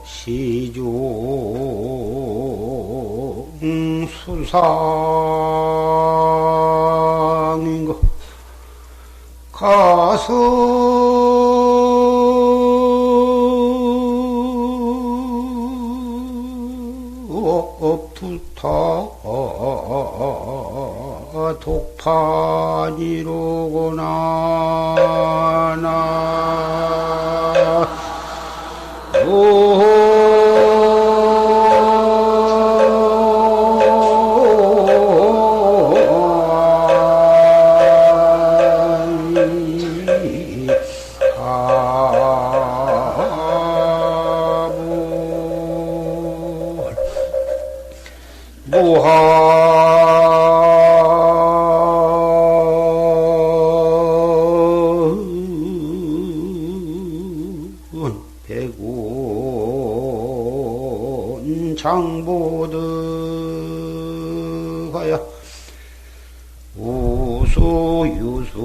시중 수상인가 가서 업투타 독판이로구나 나 백운 장보드가야 우수유수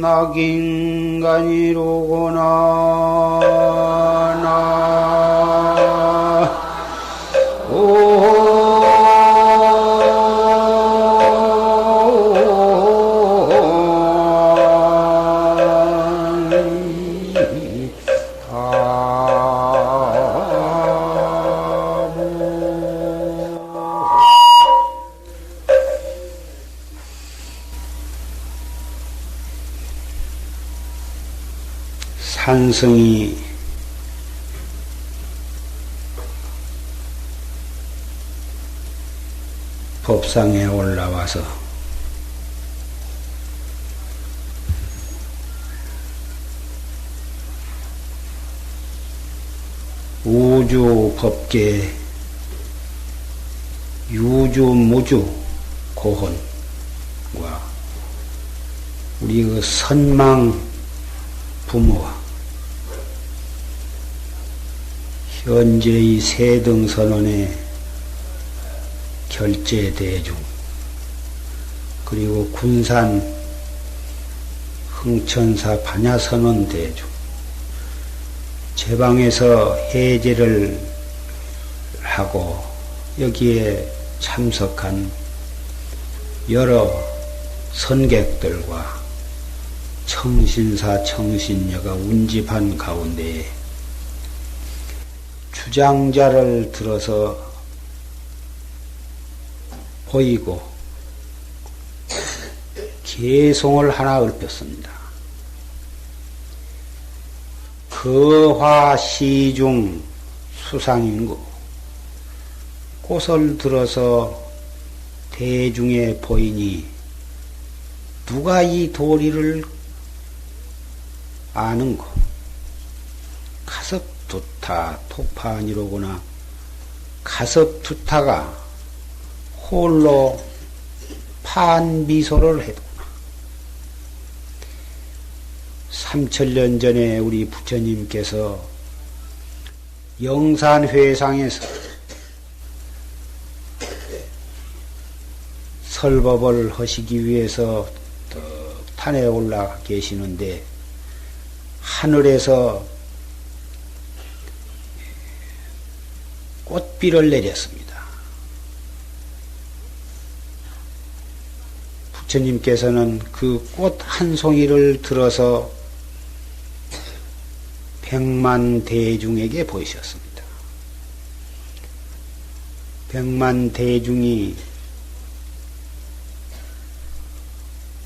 낙인간이로구나 나 산성이 법상에 올라와서 우주 법계 유주 무주 고혼과 우리 그 선망 부모와 현재의 세등선언의 결제대중 그리고 군산 흥천사 반야선언 대중 제방에서 해제를 하고 여기에 참석한 여러 선객들과 청신사 청신녀가 운집한 가운데에 주장자를 들어서 보이고 개송을 하나 읊었습니다. 거화시중 수상인고 꽃을 들어서 대중에 보이니 누가 이 도리를 아는고 가섭투타 독파니로구나 가섭투타가 홀로 판비소를 해도구나. 3000년 전에 우리 부처님께서 영산회상에서 설법을 하시기 위해서 탄에 올라 계시는데 하늘에서 꽃비를 내렸습니다. 부처님께서는 그 꽃 한 송이를 들어서 백만 대중에게 보이셨습니다. 백만 대중이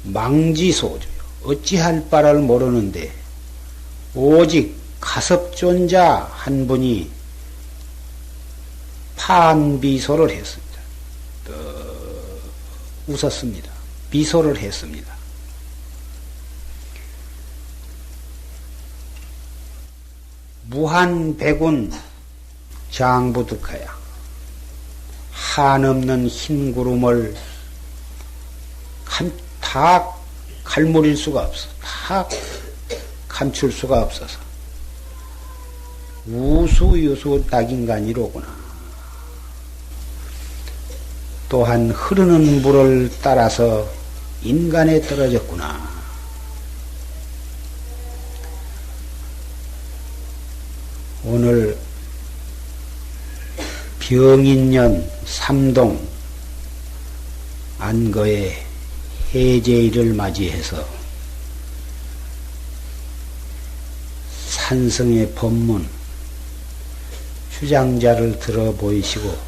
망지소주요. 어찌할 바를 모르는데 오직 가섭존자 한 분이 판비소를 했습니다. 웃었습니다. 비소를 했습니다. 무한백운 장부득하야 한없는 흰 구름을 다 갈무릴 수가 없어. 다 감출 수가 없어서 우수유수 낙인간이로구나. 또한 흐르는 물을 따라서 인간에 떨어졌구나. 오늘 병인년 삼동 안거의 해제일을 맞이해서 산성의 법문 주장자를 들어보이고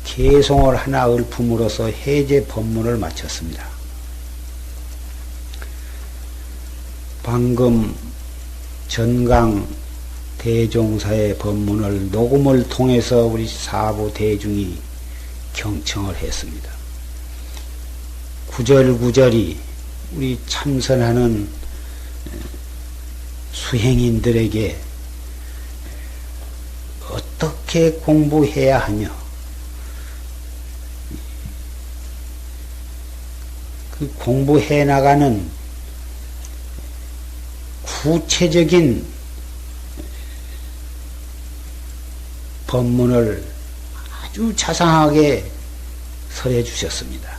개송을 하나 읊음으로써 해제 법문을 마쳤습니다. 방금 전강 대종사의 법문을 녹음을 통해서 우리 사부 대중이 경청을 했습니다. 구절구절이 우리 참선하는 수행인들에게 어떻게 공부해야 하며 그 공부해 나가는 구체적인 법문을 아주 자상하게 설해 주셨습니다.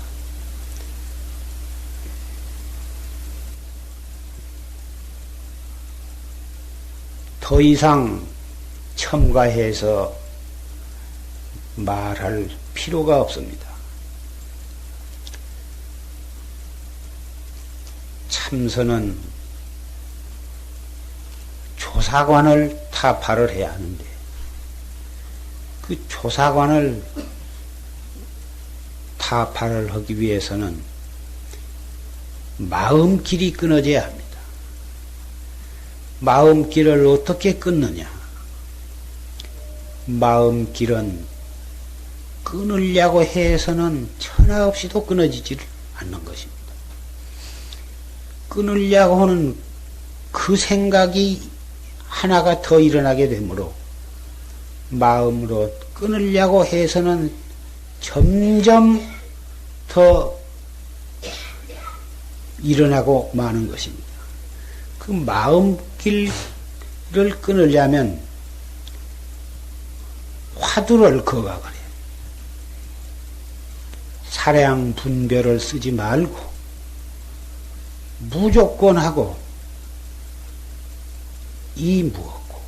더 이상 첨가해서 말할 필요가 없습니다. 참선은 조사관을 타파를 해야 하는데 그 조사관을 타파를 하기 위해서는 마음길이 끊어져야 합니다. 마음길을 어떻게 끊느냐? 마음길은 끊으려고 해서는 천하 없이도 끊어지질 않는 것입니다. 끊으려고 하는 그 생각이 하나가 더 일어나게 되므로 마음으로 끊으려고 해서는 점점 더 일어나고 마는 것입니다. 그 마음길을 끊으려면 화두를 거각을 해요. 사량 분별을 쓰지 말고 무조건 하고 이 무엇고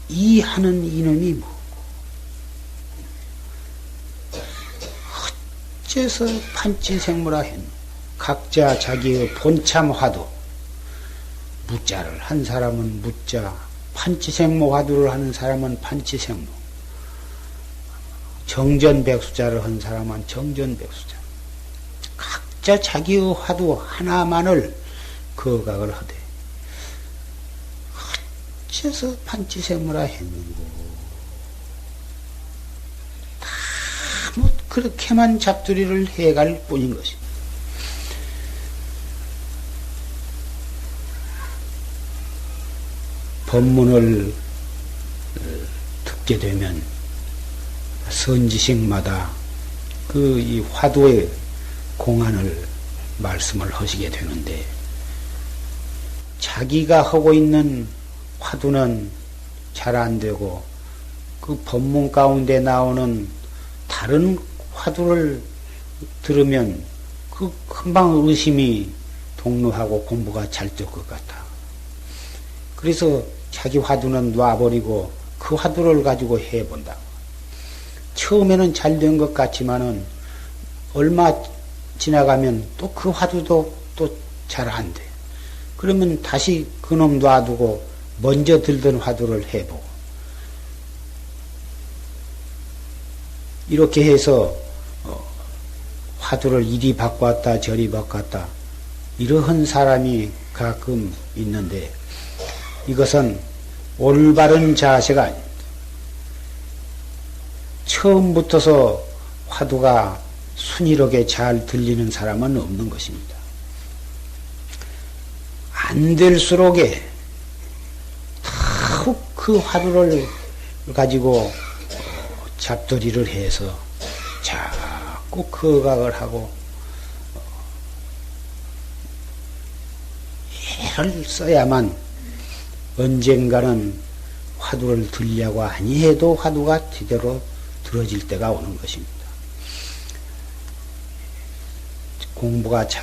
이 하는 이놈이 무엇고 어째서 판치생무라 했노. 각자 자기의 본참 화두 무자를 한 사람은 무자, 판치생모 화두를 하는 사람은 판치생모, 정전백수자를 한 사람은 정전백수자. 각자 자기의 화두 하나만을 거각을 하되 어째서 판치생모라 했는고. 다 뭐 그렇게만 잡두리를 해갈 뿐인 것입니다. 법문을 듣게 되면 선지식마다 그 이 화두의 공안을 말씀을 하시게 되는데 자기가 하고 있는 화두는 잘 안 되고 그 법문 가운데 나오는 다른 화두를 들으면 그 금방 의심이 동로하고 공부가 잘 될 것 같다. 그래서 자기 화두는 놔버리고 그 화두를 가지고 해본다. 처음에는 잘 된 것 같지만은 얼마 지나가면 또 그 화두도 또 잘 안 돼. 그러면 다시 그놈 놔두고 먼저 들던 화두를 해보고 이렇게 해서 화두를 이리 바꿨다 저리 바꿨다 이러한 사람이 가끔 있는데 이것은 올바른 자세가 아닙니다. 처음부터서 화두가 순이롭게 잘 들리는 사람은 없는 것입니다. 안 될수록에 더욱 그 화두를 가지고 잡돌이를 해서 자꾸 거각을 하고 애를 써야만 언젠가는 화두를 들려고 아니해도 화두가 제대로 들어질 때가 오는 것입니다. 공부가 잘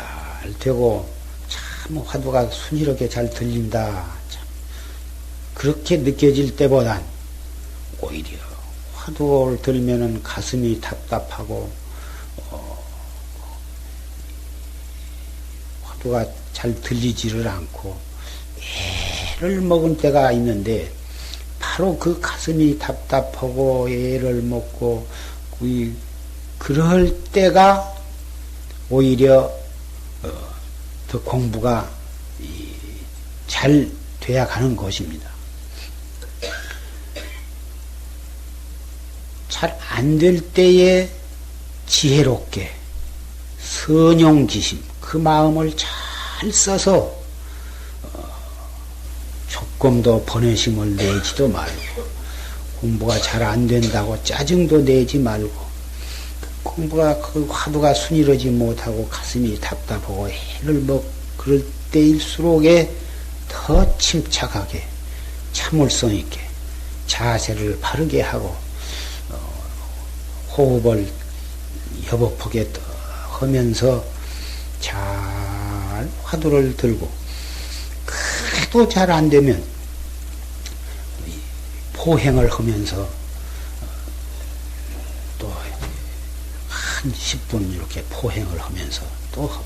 되고 참 화두가 순이롭게 잘 들린다. 참 그렇게 느껴질 때보단 오히려 화두를 들면은 가슴이 답답하고 화두가 잘 들리지를 않고 애를 먹은 때가 있는데 바로 그 가슴이 답답하고 애를 먹고 그럴 때가 오히려 더 공부가 잘 돼야 가는 것입니다. 잘 안 될 때에 지혜롭게 선용지심 그 마음을 잘 써서 조금 더 번외심을 내지도 말고 공부가 잘 안 된다고 짜증도 내지 말고 공부가 그 화두가 순이러지 못하고 가슴이 답답하고 해를 그럴 때일수록에 더 침착하게 참을성 있게 자세를 바르게 하고 호흡을 여법하게 하면서 잘 화두를 들고 그래도 잘 안 되면 포행을 하면서 또 한 10분 이렇게 포행을 하면서 또 하고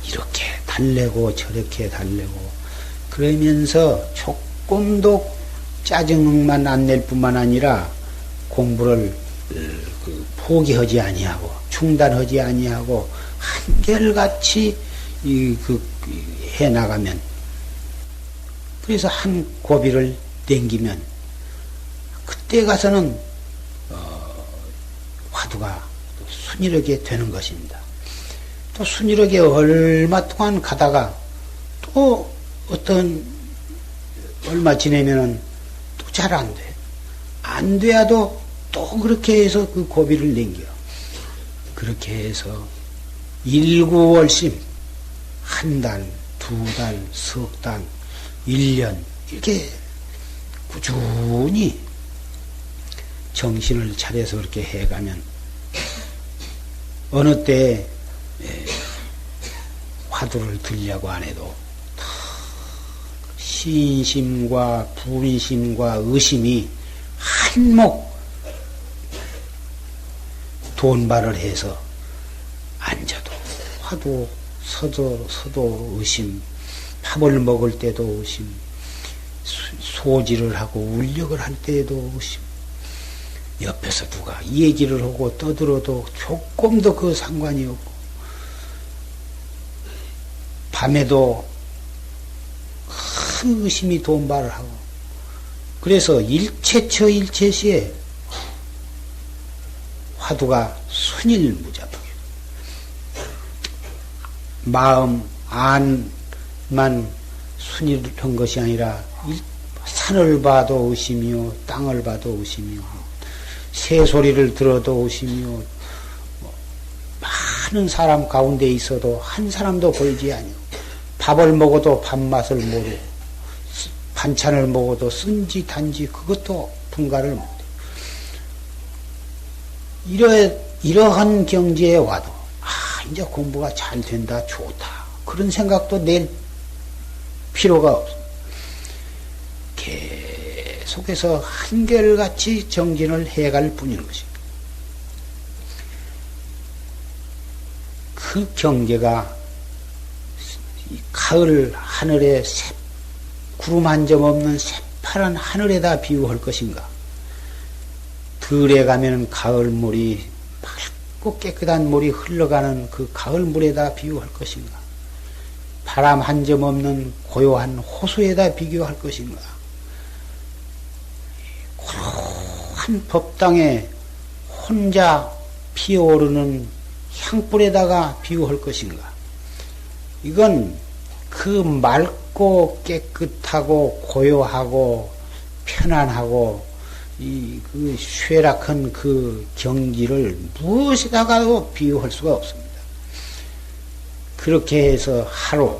이렇게 달래고 저렇게 달래고 그러면서 조금도 짜증만 안 낼 뿐만 아니라 공부를 포기하지 아니하고 중단하지 아니하고 한결같이 해 나가면 그래서 한 고비를 땡기면 그때 가서는 화두가 순이하게 되는 것입니다. 또 순이하게 얼마 동안 가다가 또 얼마 지내면은 또 잘 안 돼. 안 돼야도 또 그렇게 해서 그 고비를 넘겨. 그렇게 해서 일구월심 한 달, 두 달, 석 달, 1년 이렇게 꾸준히 정신을 차려서 그렇게 해가면 어느 때 화두를 들려고 안 해도 신심과 분심과 의심이 한몫 돈발을 해서 앉아도 화두 서도 의심, 밥을 먹을 때도 의심, 소지를 하고 울력을 할 때에도 의심, 옆에서 누가 얘기를 하고 떠들어도 조금도 그 상관이 없고, 밤에도 큰 의심이 돈발을 하고, 그래서 일체처 일체시에 화두가 순일무잡하게 마음 안만 순일한 것이 아니라 산을 봐도 의심이요, 땅을 봐도 의심이요, 새소리를 들어도 의심이요, 많은 사람 가운데 있어도 한 사람도 보이지 아니오. 밥을 먹어도 밥맛을 모르고 반찬을 먹어도 쓴지 단지 그것도 분간을 못해. 이러한 경지에 와도 이제 공부가 잘 된다, 좋다, 그런 생각도 낼 필요가 없어. 계속해서 한결같이 정진을 해갈 뿐인 것입니다. 그 경계가 가을 하늘에 구름 한 점 없는 새파란 하늘에다 비유할 것인가? 들에 가면 가을물이 밝고 깨끗한 물이 흘러가는 그 가을물에다 비유할 것인가? 바람 한 점 없는 고요한 호수에다 비교할 것인가? 고요한 법당에 혼자 피어오르는 향불에다가 비유할 것인가? 이건 그 맑고 깨끗하고 고요하고 편안하고 그 쇠락한 그 경지를 무엇에다가도 비유할 수가 없습니다. 그렇게 해서 하루,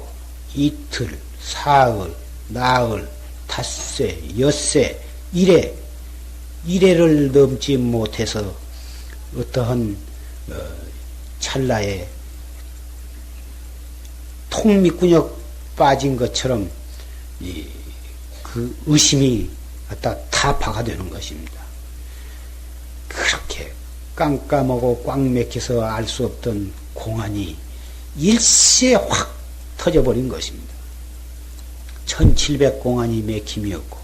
이틀, 사흘, 나흘, 닷새, 엿새, 이래를 넘지 못해서 어떠한 찰나에 통미꾼역 빠진 것처럼 그 의심이 갖다 타파가 되는 것입니다. 그렇게 깜깜하고 꽉 막혀서 알 수 없던 공안이 일시에 확 터져버린 것입니다. 1700공안이 맥힘이었고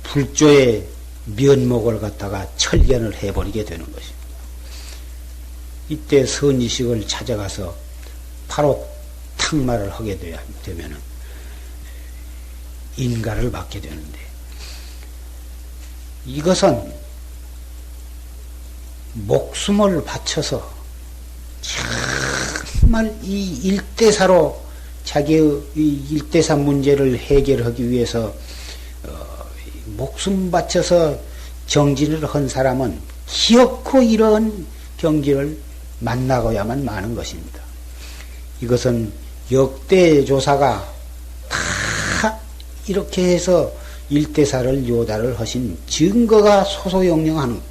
불조의 면목을 갖다가 철견을 해버리게 되는 것입니다. 이때 선지식을 찾아가서 바로 탁말을 하게 되면은 인가를 받게 되는데, 이것은 목숨을 바쳐서 정말 이 일대사로 자기의 이 일대사 문제를 해결하기 위해서 목숨 바쳐서 정진을 한 사람은 기어코 이런 경지를 만나고야만 마는 것입니다. 이것은 역대 조사가 다 이렇게 해서 일대사를 요다를 하신 증거가 소소영령하는,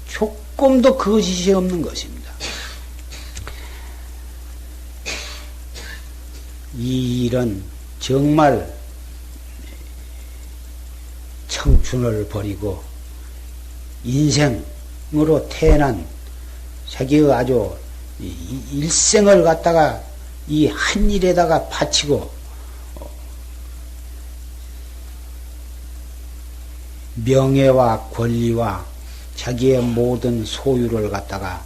조금도 거짓이 없는 것입니다. 이 일은 정말 청춘을 버리고 인생으로 태어난 자기의 아주 일생을 갖다가 이 한 일에다가 바치고 명예와 권리와 자기의 모든 소유를 갖다가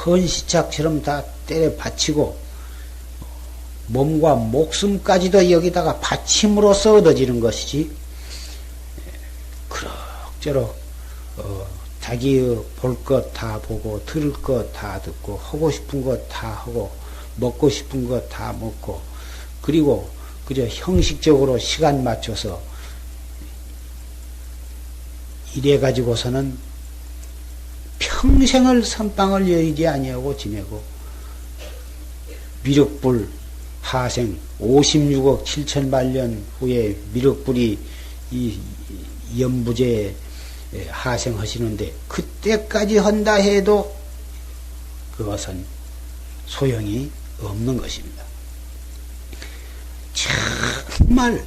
헌시짝처럼 다 때려 바치고 몸과 목숨까지도 여기다가 바침으로써 얻어지는 것이지, 그럭저럭 자기의 볼 것 다 보고 들을 것 다 듣고 하고 싶은 것 다 하고 먹고 싶은 것 다 먹고, 그리고 그저 형식적으로 시간 맞춰서 이래 가지고서는 평생을 선방을 여의지 아니하고 지내고, 미륵불 하생 56억 7천만 년 후에 미륵불이 이 연부제에 하생하시는데, 그때까지 한다 해도 그것은 소용이 없는 것입니다. 정말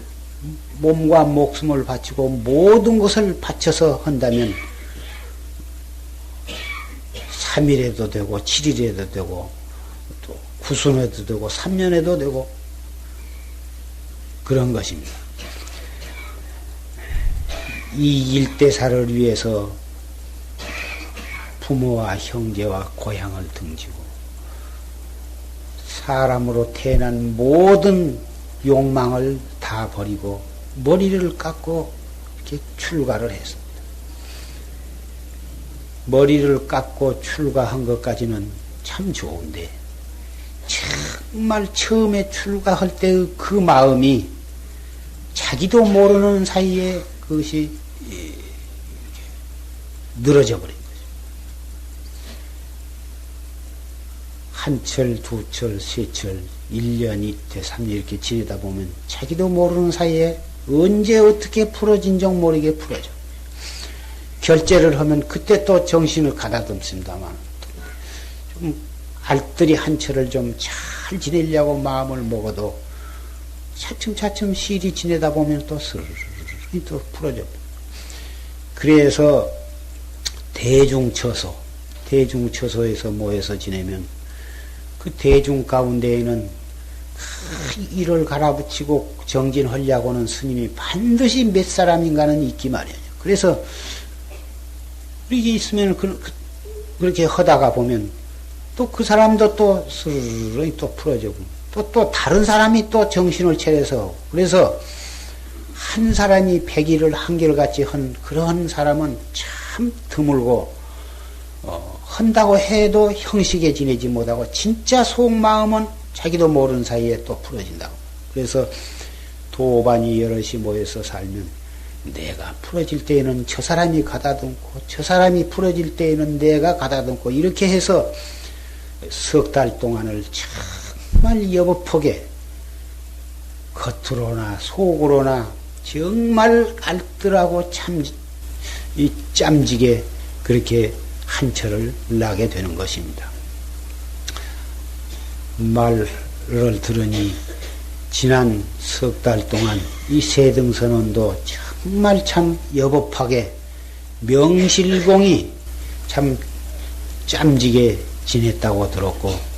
몸과 목숨을 바치고 모든 것을 바쳐서 한다면 3일에도 되고 7일에도 되고 또 9순에도 되고 3년에도 되고 그런 것입니다. 이 일대사를 위해서 부모와 형제와 고향을 등지고 사람으로 태어난 모든 욕망을 다 버리고 머리를 깎고 이렇게 출가를 했습니다. 머리를 깎고 출가한 것까지는 참 좋은데, 정말 처음에 출가할 때의 그 마음이 자기도 모르는 사이에 그것이 늘어져 버린 거죠. 한철, 두철, 세철, 1년, 이태, 3년 이렇게 지내다 보면 자기도 모르는 사이에 언제 어떻게 풀어진 줄 모르게 풀어져. 결제를 하면 그때 또 정신을 가다듬습니다만, 좀 알뜰히 한철을 좀 잘 지내려고 마음을 먹어도 차츰차츰 시일이 지내다 보면 또 스르르 또 풀어져. 그래서 대중처소에서 모여서 지내면 그 대중 가운데에는 큰 일을 갈아붙이고 정진하려고는 스님이 반드시 몇 사람인가는 있기 마련이에요. 그래서 이게 있으면 그렇게 하다가 보면 또 그 사람도 또 스르르 또 풀어지고 또 다른 사람이 또 정신을 차려서, 그래서 한 사람이 100일을 한결같이 한 그런 사람은 참 드물고, 한다고 해도 형식에 지내지 못하고 진짜 속마음은 자기도 모르는 사이에 또 풀어진다고. 그래서 도반이 여럿이 모여서 살면 내가 풀어질 때에는 저 사람이 가다듬고 저 사람이 풀어질 때에는 내가 가다듬고, 이렇게 해서 석 달 동안을 정말 여법하게 겉으로나 속으로나 정말 알뜰하고 참 이 짬지게 그렇게 한철을 나게 되는 것입니다. 말을 들으니 지난 석 달 동안 이 세등선원도 정말 참 여법하게 명실공히 참 짬지게 지냈다고 들었고,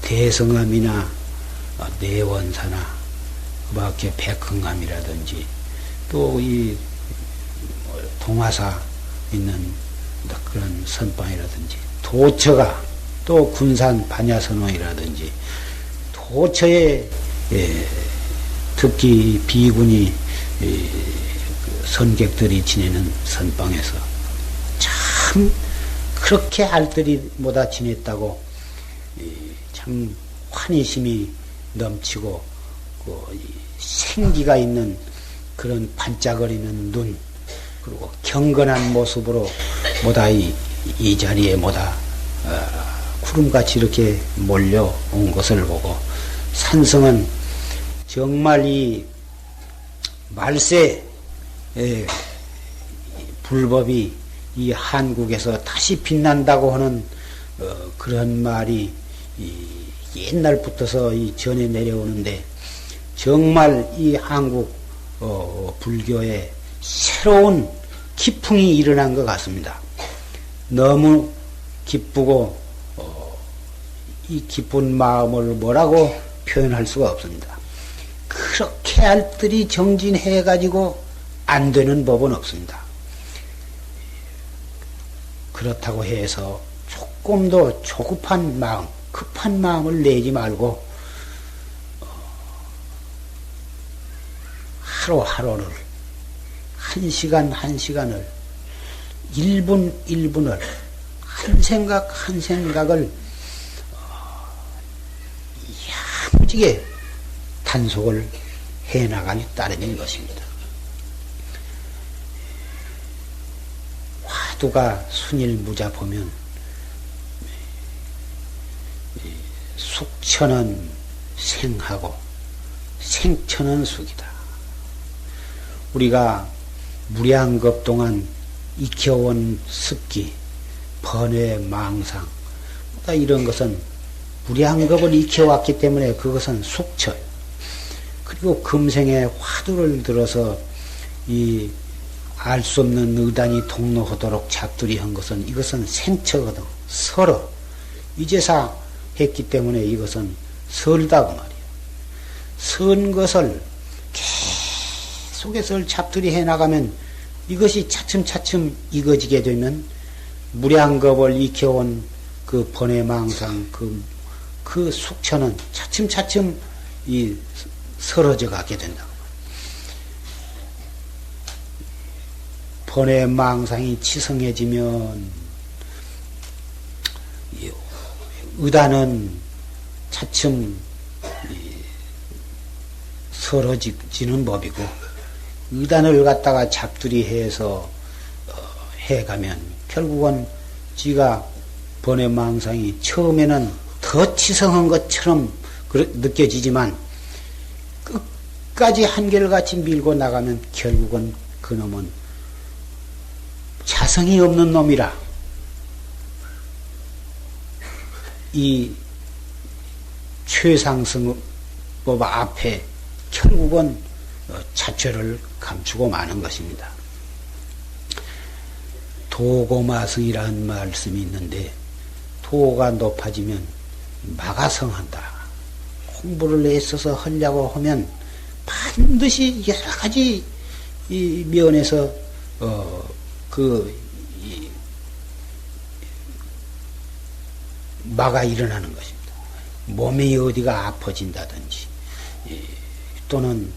대성암이나 내원사나 그 밖에 백흥암이라든지 또 이 동화사 있는 그런 선방이라든지 도처가 또 군산 반야선원이라든지 도처에 특히 비군이 선객들이 지내는 선방에서 참 그렇게 알뜰히 못다 지냈다고 참 환희심이 넘치고 생기가 있는 그런 반짝거리는 눈, 그리고 경건한 모습으로 뭐다 이 자리에 뭐다 구름같이 이렇게 몰려온 것을 보고 산성은 정말 이 말세 불법이 이 한국에서 다시 빛난다고 하는 그런 말이 옛날부터서 이 전해 내려오는데, 정말 이 한국 불교에 새로운 기풍이 일어난 것 같습니다. 너무 기쁘고 이 기쁜 마음을 뭐라고 표현할 수가 없습니다. 그렇게 알뜰히 정진해 가지고 안 되는 법은 없습니다. 그렇다고 해서 조금 더 조급한 마음, 급한 마음을 내지 말고 하루하루를, 한 시간 한 시간을, 1분 1분을, 한 생각 한 생각을 야무지게 단속을 해나갈 따름인 것입니다. 화두가 순일무자 보면 숙천은 생하고 생천은 숙이다. 우리가 무량겁 동안 익혀온 습기, 번외, 망상, 이런 것은 무량겁을 익혀왔기 때문에 그것은 숙처예요. 그리고 금생에 화두를 들어서 이 알 수 없는 의단이 통로하도록 잡들이 한 것은 이것은 생처거든. 설어. 이제사 했기 때문에 이것은 설다고 말이에요. 선 것을 계속해서 잡들이 해나가면 이것이 차츰차츰 익어지게 되면 무량겁을 익혀온 그 번외망상, 그 숙처는 차츰차츰 설어져 가게 된다고. 번외망상이 치성해지면 의단은 차츰 설어지는 법이고, 의단을 갖다가 잡들이 해서 해가면 결국은 지가 번외망상이 처음에는 더 치성한 것처럼 느껴지지만 끝까지 한결같이 밀고 나가면 결국은 그 놈은 자성이 없는 놈이라 이 최상승법 앞에 결국은 자체를 감추고 마는 것입니다. 도고마성이라는 말씀이 있는데, 도가 높아지면 마가성한다. 공부를 애써서 하려고 하면 반드시 여러 가지 이 면에서 마가 일어나는 것입니다. 몸이 어디가 아파진다든지, 또는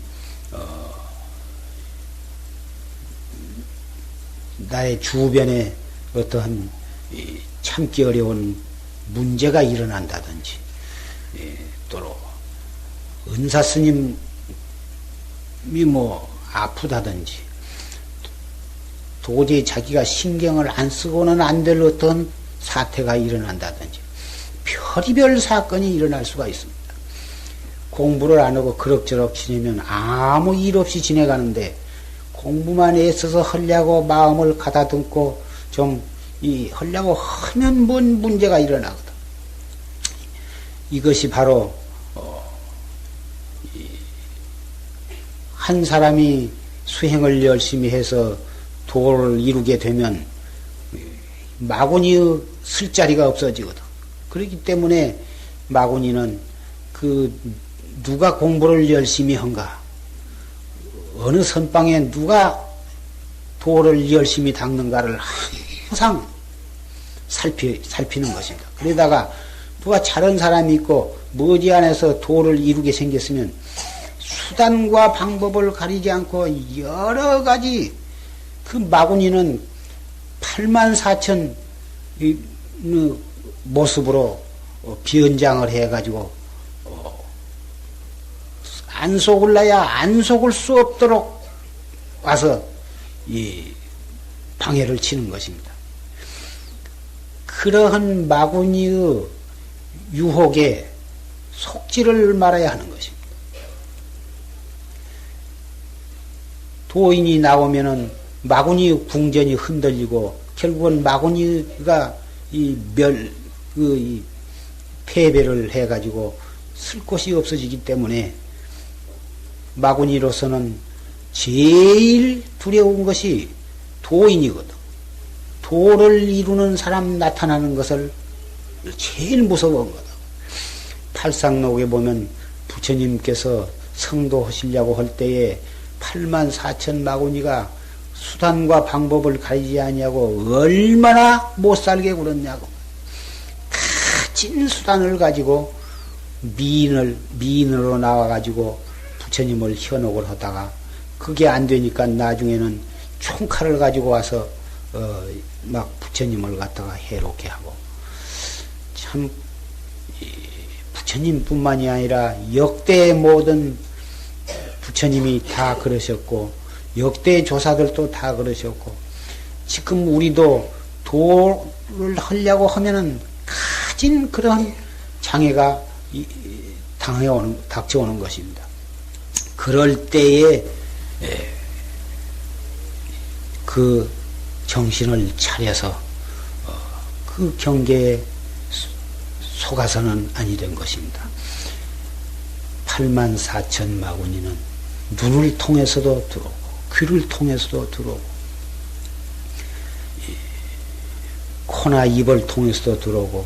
나의 주변에 어떠한 참기 어려운 문제가 일어난다든지, 또 은사 스님이 아프다든지, 도저히 자기가 신경을 안 쓰고는 안 될 어떤 사태가 일어난다든지, 별의별 사건이 일어날 수가 있습니다. 공부를 안 하고 그럭저럭 지내면 아무 일 없이 지내가는데 공부만 애써서 하려고 마음을 가다듬고 좀 하려고 하면 뭔 문제가 일어나거든. 이것이 바로 한 사람이 수행을 열심히 해서 도를 이루게 되면 마구니의 쓸 자리가 없어지거든. 그렇기 때문에 마구니는 누가 공부를 열심히 한가, 어느 선방에 누가 도를 열심히 닦는가를 항상 살피는 것입니다. 그러다가 누가 잘한 사람이 있고 머지않아서 도를 이루게 생겼으면 수단과 방법을 가리지 않고 여러 가지 그 마구니는 84,000 모습으로 변장을 해가지고 안 속을라야 안 속을 수 없도록 와서 이 방해를 치는 것입니다. 그러한 마구니의 유혹에 속지를 말아야 하는 것입니다. 도인이 나오면은 마구니 궁전이 흔들리고 결국은 마구니가 이 패배를 해가지고 쓸 곳이 없어지기 때문에 마구니로서는 제일 두려운 것이 도인이거든. 도를 이루는 사람 나타나는 것을 제일 무서워한 거다. 팔상록에 보면 부처님께서 성도하시려고 할 때에 84,000 마구니가 수단과 방법을 가리지 아니하고 얼마나 못 살게 굴었냐고. 가진 수단을 가지고 미인으로 나와가지고 부처님을 현혹을 하다가 그게 안 되니까 나중에는 총칼을 가지고 와서 막 부처님을 갖다가 해롭게 하고. 참 부처님뿐만이 아니라 역대 모든 부처님이 다 그러셨고 역대 조사들도 다 그러셨고 지금 우리도 도를 하려고 하면은 가진 그런 장애가 닥쳐오는 것입니다. 그럴 때에 그 정신을 차려서 그 경계에 속아서는 아니 된 것입니다. 84,000 마구니는 눈을 통해서도 들어오고 귀를 통해서도 들어오고 코나 입을 통해서도 들어오고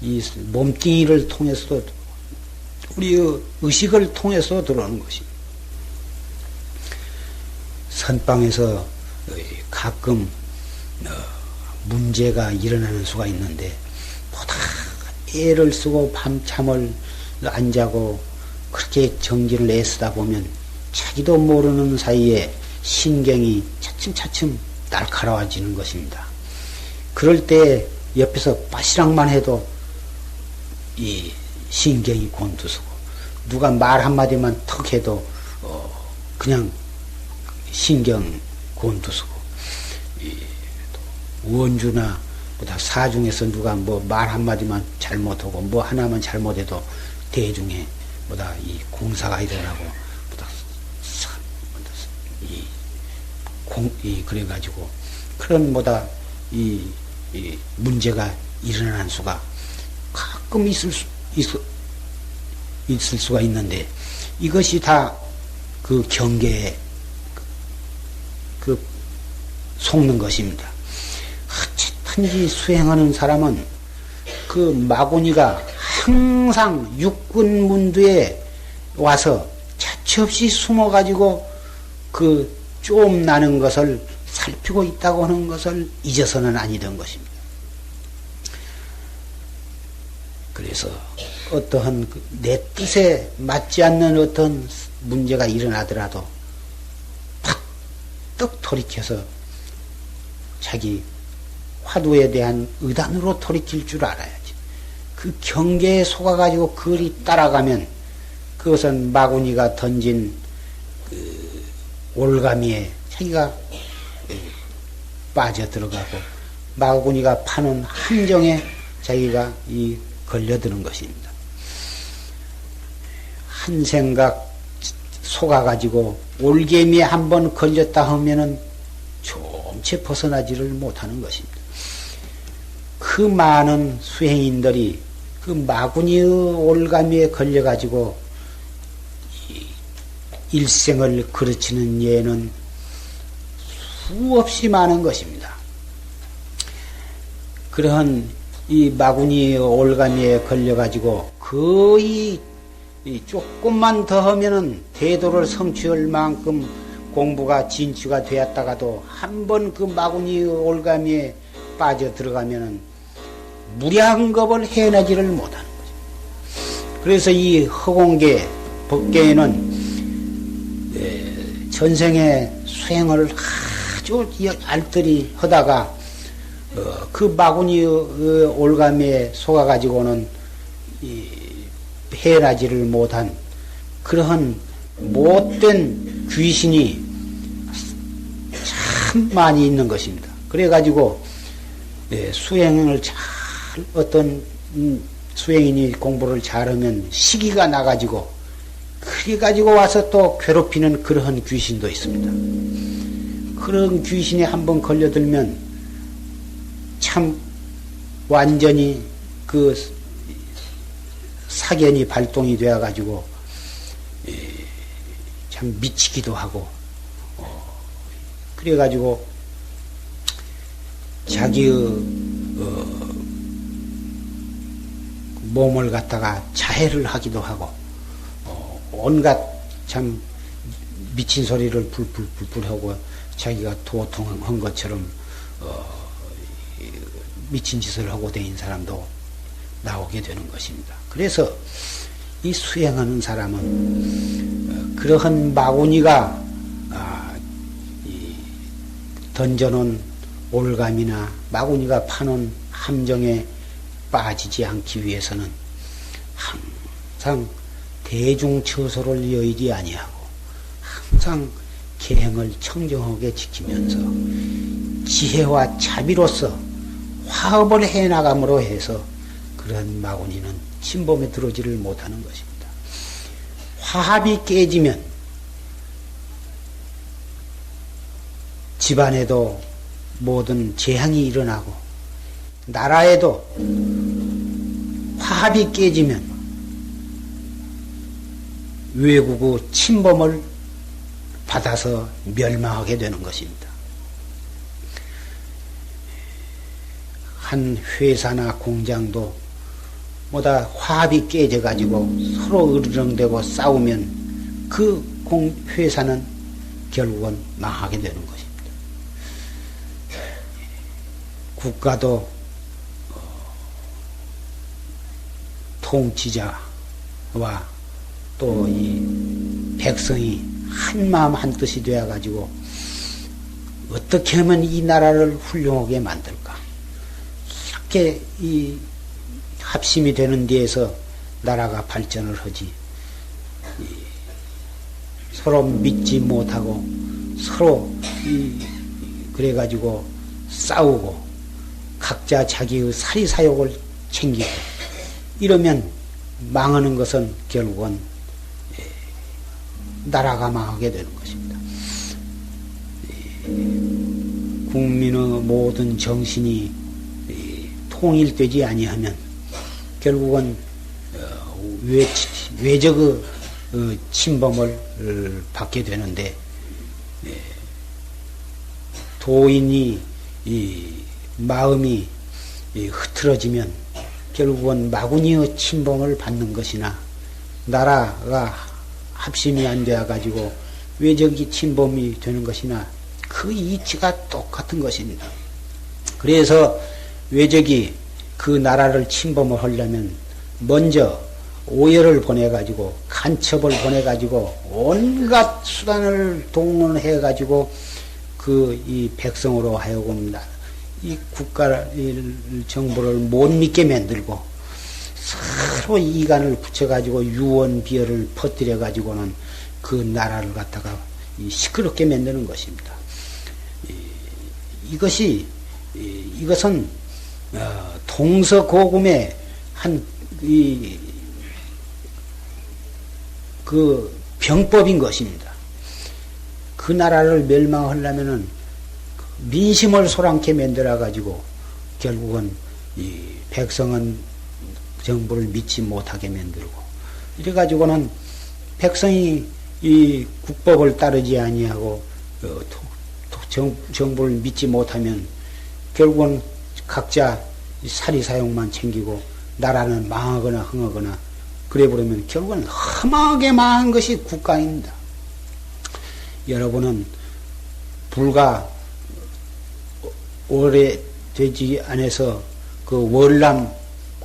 이 몸뚱이를 통해서도 들어오고 우리의 의식을 통해서 들어오는 것입니다. 선방에서 가끔 문제가 일어나는 수가 있는데 보다 애를 쓰고 밤잠을 안 자고 그렇게 정진을 애쓰다 보면 자기도 모르는 사이에 신경이 차츰차츰 날카로워지는 것입니다. 그럴 때 옆에서 빠시락만 해도 이 신경이 곤두서고 누가 말 한마디만 턱 해도 그냥 신경 곤두서고 원주나 보다 사중에서 누가 뭐 말 한마디만 잘못하고 뭐 하나만 잘못해도 대중에 보다 이 공사가 일어나고 보다 그래가지고 그런 보다 이 문제가 일어나는 수가 가끔 있을 수가 있는데 이것이 다 그 경계에 속는 것입니다. 어쨌든지 수행하는 사람은 그 마구니가 항상 육군문두에 와서 차치없이 숨어가지고 그 좀 나는 것을 살피고 있다고 하는 것을 잊어서는 아니던 것입니다. 그래서 어떠한 내 뜻에 맞지 않는 어떤 문제가 일어나더라도 팍떡 돌이켜서 자기 화두에 대한 의단으로 돌이킬 줄 알아야지. 그 경계에 속아가지고 그리 따라가면 그것은 마구니가 던진 그 올가미에 자기가 빠져들어가고 마구니가 파는 함정에 자기가 이 걸려드는 것입니다. 한 생각 속아가지고 올개미에 한번 걸렸다 하면은 좀채 벗어나지를 못하는 것입니다. 그 많은 수행인들이 그 마구니의 올가미에 걸려가지고 일생을 그르치는 예는 수없이 많은 것입니다. 그러한 이 마구니의 올가미에 걸려가지고 거의 조금만 더 하면은 대도를 성취할 만큼 공부가 진취가 되었다가도 한번 그 마구니의 올가미에 빠져 들어가면은 무량겁을 해내지를 못하는 거죠. 그래서 이 허공계, 법계에는 전생에 수행을 아주 알뜰히 하다가 그 마구니 올가미에 속아가지고는 해나지를 못한 그러한 못된 귀신이 참 많이 있는 것입니다. 그래가지고 수행을 잘 어떤 수행인이 공부를 잘하면 시기가 나가지고 그래가지고 와서 또 괴롭히는 그러한 귀신도 있습니다. 그런 귀신에 한번 걸려들면 참 완전히 그 사견이 발동이 되어가지고 참 미치기도 하고 그래가지고 자기의 몸을 갖다가 자해를 하기도 하고 온갖 참 미친 소리를 불불불불 하고 자기가 도통한 것처럼 미친 짓을 하고 다닌 사람도 나오게 되는 것입니다. 그래서 이 수행하는 사람은 그러한 마구니가 던져놓은 올감이나 마구니가 파놓은 함정에 빠지지 않기 위해서는 항상 대중처소를 여의지 아니하고 항상 계행을 청정하게 지키면서 지혜와 자비로서 화합을 해나감으로 해서 그런 마구니는 침범에 들어오지를 못하는 것입니다. 화합이 깨지면 집안에도 모든 재앙이 일어나고 나라에도 화합이 깨지면 외국의 침범을 받아서 멸망하게 되는 것입니다. 한 회사나 공장도 뭐다 화합이 깨져가지고 서로 으르렁대고 싸우면 그 회사는 결국은 망하게 되는 것입니다. 국가도 통치자와 또 이 백성이 한마음 한뜻이 되어가지고 어떻게 하면 이 나라를 훌륭하게 만들까? 이렇게 이 합심이 되는 데에서 나라가 발전을 하지. 서로 믿지 못하고 서로 그래가지고 싸우고 각자 자기의 사리사욕을 챙기고 이러면 망하는 것은 결국은 나라가 망하게 되는 것입니다. 국민의 모든 정신이 통일되지 아니하면 결국은 외적의 침범을 받게 되는데 도인이 마음이 흐트러지면 결국은 마구니의 침범을 받는 것이나 나라가 합심이 안 되어가지고 외적이 침범이 되는 것이나 그 이치가 똑같은 것입니다. 그래서 외적이 그 나라를 침범을 하려면 먼저 오열을 보내가지고 간첩을 보내가지고 온갖 수단을 동원해가지고 그 이 백성으로 하여금 이 국가 정부를 못 믿게 만들고 서로 이간을 붙여가지고 유언비어를 퍼뜨려가지고는 그 나라를 갖다가 시끄럽게 만드는 것입니다. 이것은 동서고금의 한 이, 그 병법인 것입니다. 그 나라를 멸망하려면은 민심을 소란케 만들어 가지고 결국은 이 백성은 정부를 믿지 못하게 만들고 이래 가지고는 백성이 이 국법을 따르지 아니하고 정부를 믿지 못하면 결국은 각자 사리사욕만 챙기고 나라는 망하거나 흥하거나 그래 버리면 결국은 험하게 망한 것이 국가입니다. 여러분은 불과 오래되지 않아서 그 월남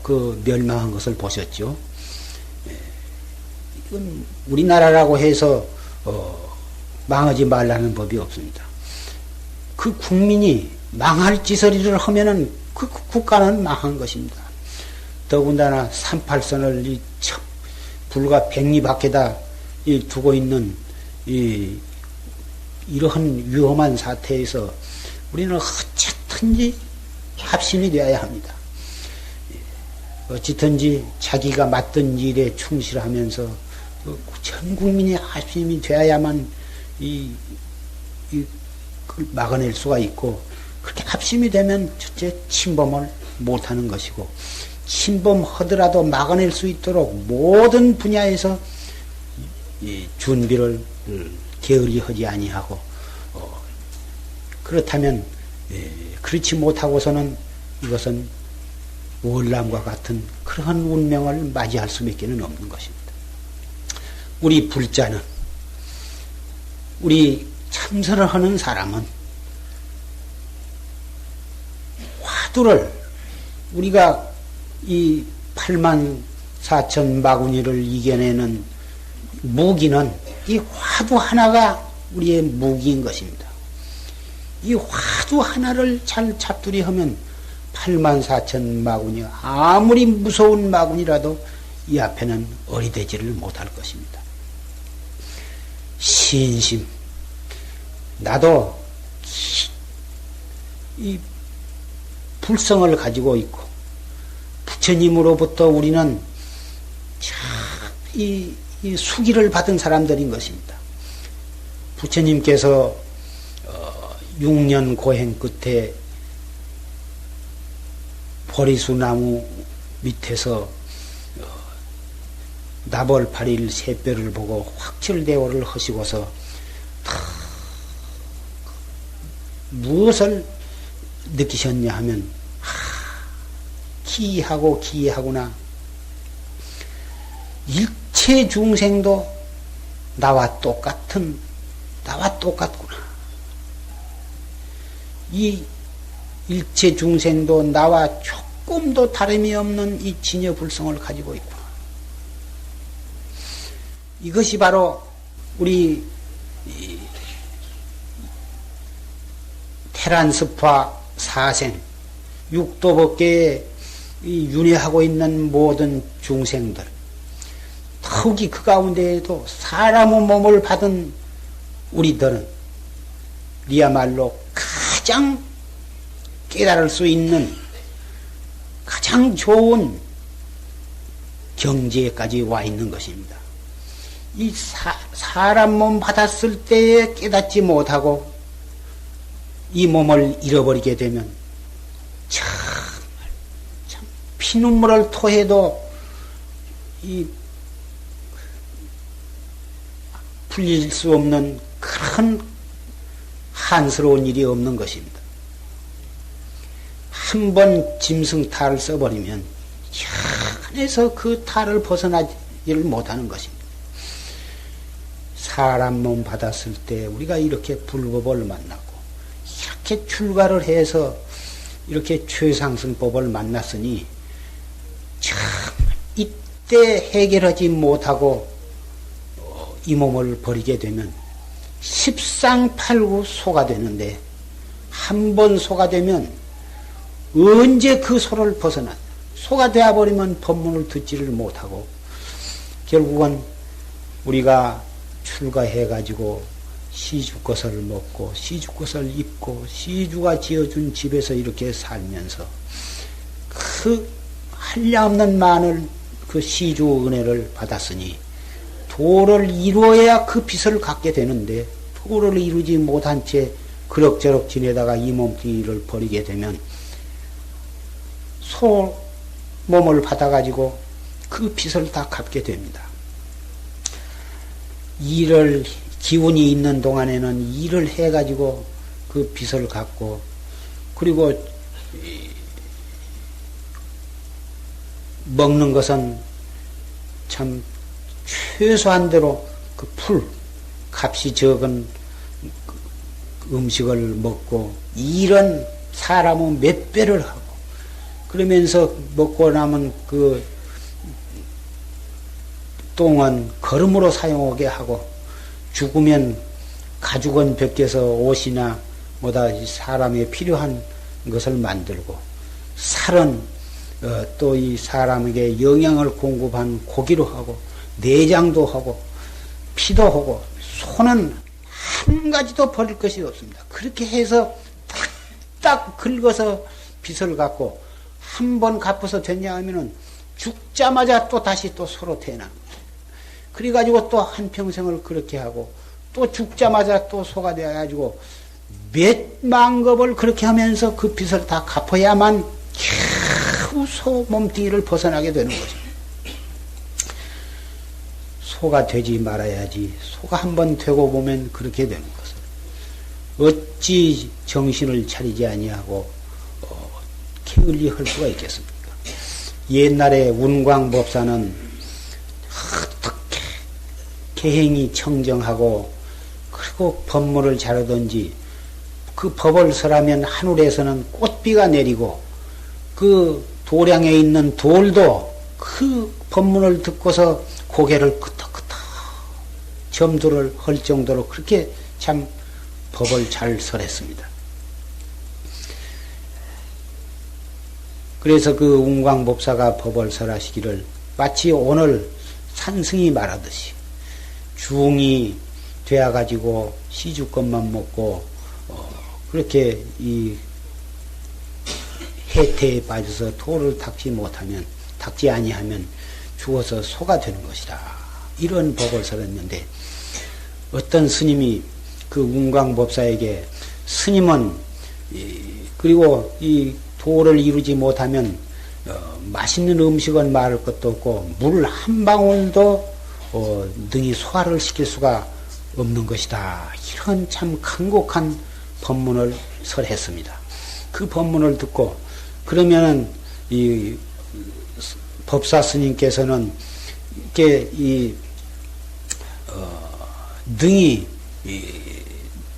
그 멸망한 것을 보셨죠? 이건 우리나라라고 해서 망하지 말라는 법이 없습니다. 그 국민이 망할 짓거리를 하면은 그 국가는 망한 것입니다. 더군다나 38선을 불과 백리 밖에다 두고 있는 이러한 위험한 사태에서 우리는 어쨌든지 합심이 되어야 합니다. 어찌든지 자기가 맡은 일에 충실하면서 전 국민이 합심이 되어야만 그걸 막아낼 수가 있고 그렇게 합심이 되면 첫째 침범을 못하는 것이고 침범하더라도 막아낼 수 있도록 모든 분야에서 준비를 게을리 하지 아니하고 그렇다면 그렇지 못하고서는 이것은 월남과 같은 그러한 운명을 맞이할 수밖에 없는 것입니다. 우리 불자는 우리 참선을 하는 사람은 화두를 우리가 이 84,000 마구니를 이겨내는 무기는 이 화두 하나가 우리의 무기인 것입니다. 이 화두 하나를 잘 잡두리 하면 84,000 마구니 아무리 무서운 마구니라도 이 앞에는 어리되지를 못할 것입니다. 신심 나도 이 불성을 가지고 있고 부처님으로부터 우리는 이 수기를 받은 사람들인 것입니다. 부처님께서 6년 고행 끝에 보리수 나무 밑에서 나벌8일 새별을 보고 확철대오를 하시고서 무엇을 느끼셨냐 하면 기이하구나. 일체 중생도 나와 똑같구나. 이 일체 중생도 나와 조금도 다름이 없는 이 진여불성을 가지고 있구나. 이것이 바로 우리 테란스파 사생, 육도법계에 윤회하고 있는 모든 중생들, 특히 그 가운데에도 사람의 몸을 받은 우리들은 리야말로 가장 깨달을 수 있는 가장 좋은 경지에까지 와 있는 것입니다. 이 사람 몸 받았을 때에 깨닫지 못하고 이 몸을 잃어버리게 되면 참 피눈물을 토해도 풀릴 수 없는 그런 한스러운 일이 없는 것입니다. 한 번 짐승탈을 써버리면 현에서 그 탈을 벗어나지를 못하는 것입니다. 사람 몸 받았을 때 우리가 이렇게 불법을 만나고 이렇게 출가를 해서 이렇게 최상승법을 만났으니 참 이때 해결하지 못하고 이 몸을 버리게 되면 십상팔구 소가 되는데 한 번 소가 되면 언제 그 소를 벗어나 소가 되어버리면 법문을 듣지를 못하고 결국은 우리가 출가해가지고 시주것을 먹고 시주것을 입고 시주가 지어준 집에서 이렇게 살면서 그 한량없는 많은 그 시주 은혜를 받았으니 도를 이루어야 그 빛을 갖게 되는데 도를 이루지 못한 채 그럭저럭 지내다가 이 몸뚱이를 버리게 되면 소 몸을 받아가지고 그 빛을 다 갚게 됩니다. 일을 기운이 있는 동안에는 일을 해가지고 그 빛을 갖고 그리고 먹는 것은 참 최소한대로 그 풀 값이 적은 음식을 먹고 일은 사람은 몇 배를 하고 그러면서 먹고 남은 그 똥은 걸음으로 사용하게 하고 죽으면 가죽은 벗겨서 옷이나 뭐다 사람에 필요한 것을 만들고 살은 또 이 사람에게 영양을 공급한 고기로 하고 내장도 하고 피도 하고 소는 한 가지도 버릴 것이 없습니다. 그렇게 해서 딱 긁어서 빛을 갖고 한 번 갚아서 됐냐 하면은 죽자마자 또 다시 또 소로 태어납니다. 그래가지고 또 한평생을 그렇게 하고 또 죽자마자 또 소가 되어가지고 몇만 겁을 그렇게 하면서 그 빚을 다 갚아야만 겨우 소 몸뚱이를 벗어나게 되는 거죠. 소가 되지 말아야지. 소가 한번 되고 보면 그렇게 되는 것을 어찌 정신을 차리지 아니하고 게을리 할 수가 있겠습니까? 옛날에 운광법사는 어떻게 개행이 청정하고 그리고 법문을 잘하든지 그 법을 설하면 하늘에서는 꽃비가 내리고 그 도량에 있는 돌도 그 법문을 듣고서 고개를 끄덕끄덕 점도를 할 정도로 그렇게 참 법을 잘 설했습니다. 그래서 그 운광법사가 법을 설하시기를 마치 오늘 산승이 말하듯이 중이 되어가지고 시주것만 먹고 그렇게 이 해태에 빠져서 도를 닦지 아니하면 죽어서 소가 되는 것이다. 이런 법을 설했는데 어떤 스님이 그 운광법사에게 스님은 그리고 이 도를 이루지 못하면 맛있는 음식은 말할 것도 없고 물 한 방울도 능히 소화를 시킬 수가 없는 것이다. 이런 참 간곡한 법문을 설했습니다. 그 법문을 듣고 그러면은 이 법사 스님께서는 이렇게 능히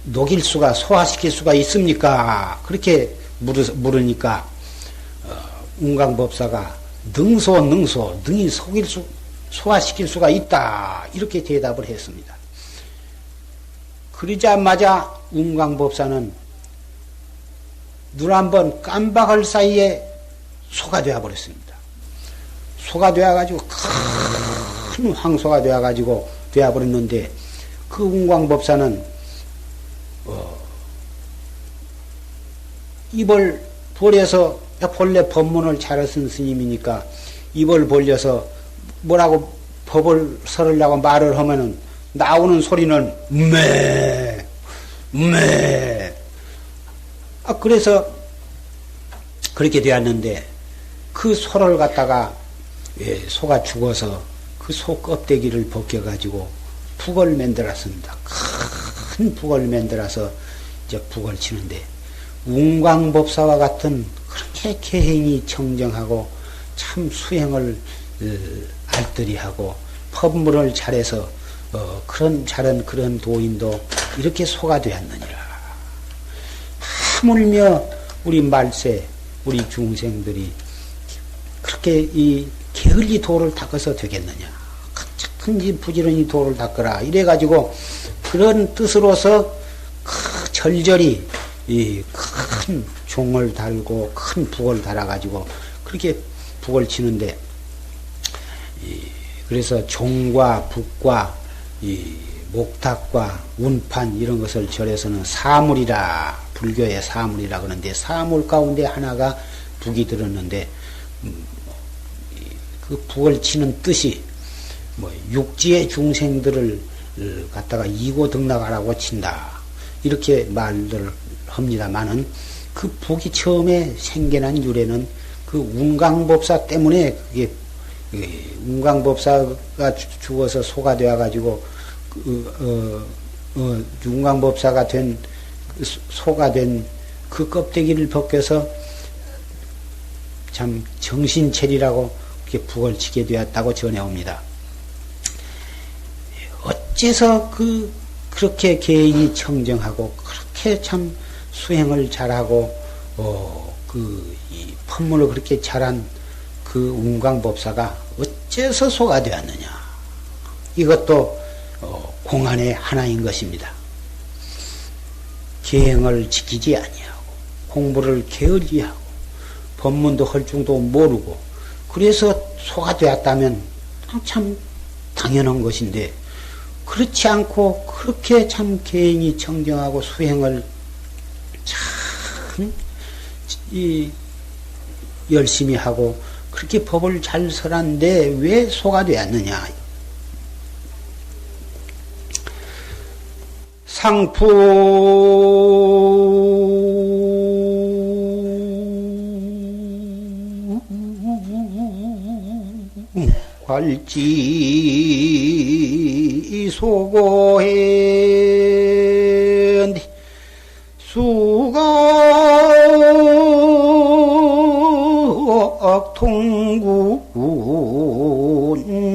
녹일 수가 소화시킬 수가 있습니까? 그렇게 물으니까 운광법사가 능히 소화시킬 수가 있다. 이렇게 대답을 했습니다. 그러자마자 운광법사는 눈 한번 깜박할 사이에 소가 되어버렸습니다. 소가 되어가지고 큰 황소가 되어가지고 되어버렸는데 그 운광법사는 입을 벌려서 본래 법문을 잘 쓴 스님이니까 입을 벌려서 뭐라고 법을 설으려고 말을 하면은 나오는 소리는 매. 그래서 그렇게 되었는데 그 소를 갖다가 소가 죽어서 그 소 껍데기를 벗겨가지고 북을 만들었습니다. 큰 북을 만들어서 이제 북을 치는데 운광법사와 같은 그렇게 개행이 청정하고 참 수행을 알뜰히하고 법문을 잘해서 잘한 그런 도인도 이렇게 소가 되었느니라. 하물며 우리 말세 우리 중생들이 그렇게 이 게을리 도를 닦아서 되겠느냐. 큰지 부지런히 도를 닦으라. 이래가지고 그런 뜻으로서 절절히 이 큰 종을 달고 큰 북을 달아가지고 그렇게 북을 치는데 그래서 종과 북과 이 목탁과 운판 이런 것을 절에서는 사물이라 불교의 사물이라 그러는데 사물 가운데 하나가 북이 들었는데 그 북을 치는 뜻이 뭐 육지의 중생들을 갖다가 이고 등락하라고 친다. 이렇게 말들 합니다만은 그 북이 처음에 생겨난 유래는 그 운강법사 때문에 그게 운강법사가 죽어서 소가 되어가지고 운강법사가 된 소가 된 그 껍데기를 벗겨서 참 정신체리라고 그렇게 북을 치게 되었다고 전해옵니다. 어째서 그렇게 개인이 청정하고 그렇게 참 수행을 잘하고 이 법문을 그렇게 잘한 그 운광법사가 어째서 소가 되었느냐? 이것도 공안의 하나인 것입니다. 계행을 지키지 아니하고 공부를 게을리하고 법문도 할 줄도 모르고 그래서 소가 되었다면 참 당연한 것인데 그렇지 않고 그렇게 참 계행이 청정하고 수행을 참 열심히 하고 그렇게 법을 잘 설한데 왜 소가 되었느냐? 상풍괄지 소고해 수각통군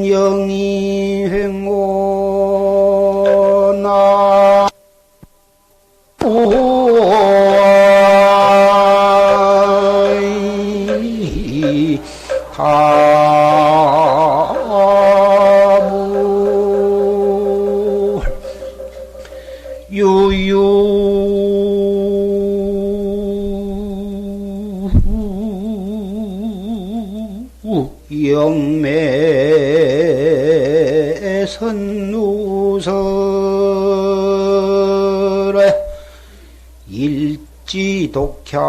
영이횡오나 영매선누설에 일지독향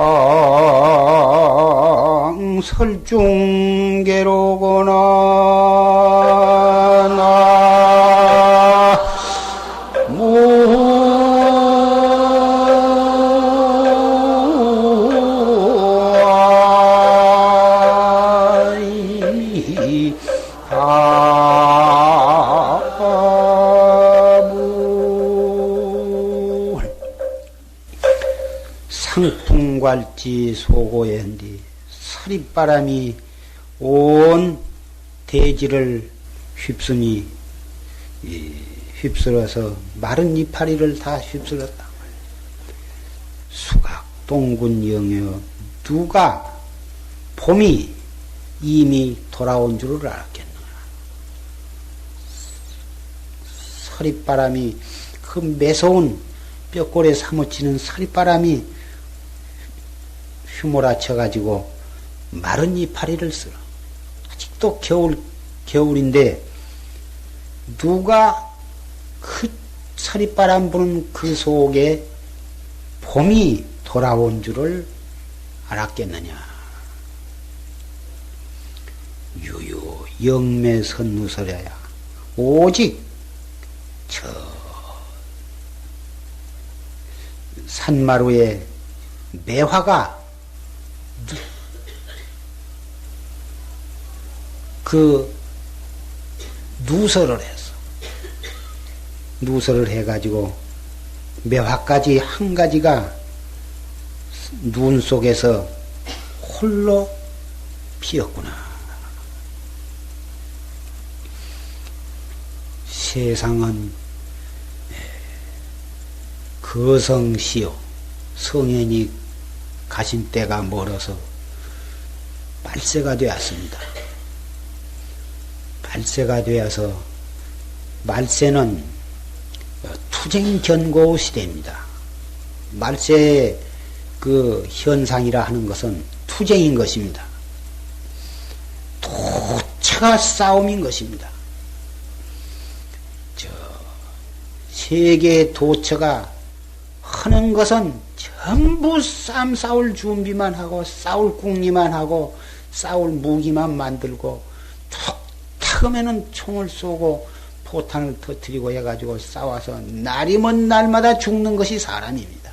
설중계로구나 상풍괄지 소고해한디 서릿바람이 온 대지를 휩쓰니 휩쓸어서 마른 이파리를 다 휩쓸었다. 수각동군 영여 누가 봄이 이미 돌아온 줄을 알았겠느냐. 서릿바람이 그 매서운 뼈골에 사무치는 서릿바람이 휘몰아쳐가지고 마른 이파리를 쓸어. 아직도 겨울인데 누가 그 서릿바람 부는 그 속에 봄이 돌아온 줄을 알았겠느냐. 유유 영매선누설야야 오직 저 산마루에 매화가 그 누설을 했어. 누설을 해가지고 매화까지 한 가지가 눈 속에서 홀로 피었구나. 세상은 거성시요. 성현이 가신 때가 멀어서 말세가 되었습니다. 말세가 되어서 말세는 투쟁견고 시대입니다. 말세의 그 현상이라 하는 것은 투쟁인 것입니다. 도처가 싸움인 것입니다. 세계의 도처가 하는 것은 전부 싸울 준비만 하고 싸울 궁리만 하고 싸울 무기만 만들고 툭탁 하면은 총을 쏘고 포탄을 터뜨리고 해가지고 싸워서 날이 먼 날마다 죽는 것이 사람입니다.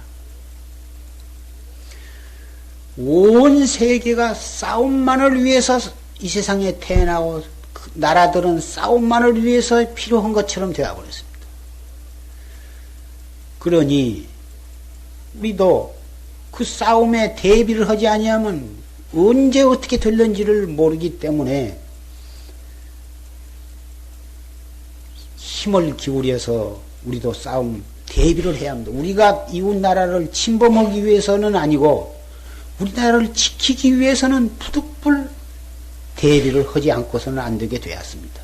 온 세계가 싸움만을 위해서 이 세상에 태어나고 그 나라들은 싸움만을 위해서 필요한 것처럼 되어버렸습니다. 그러니 우리도 그 싸움에 대비를 하지 아니하면 언제 어떻게 될는지를 모르기 때문에 힘을 기울여서 우리도 싸움 대비를 해야 합니다. 우리가 이웃 나라를 침범하기 위해서는 아니고 우리나라를 지키기 위해서는 부득불 대비를 하지 않고서는 안 되게 되었습니다.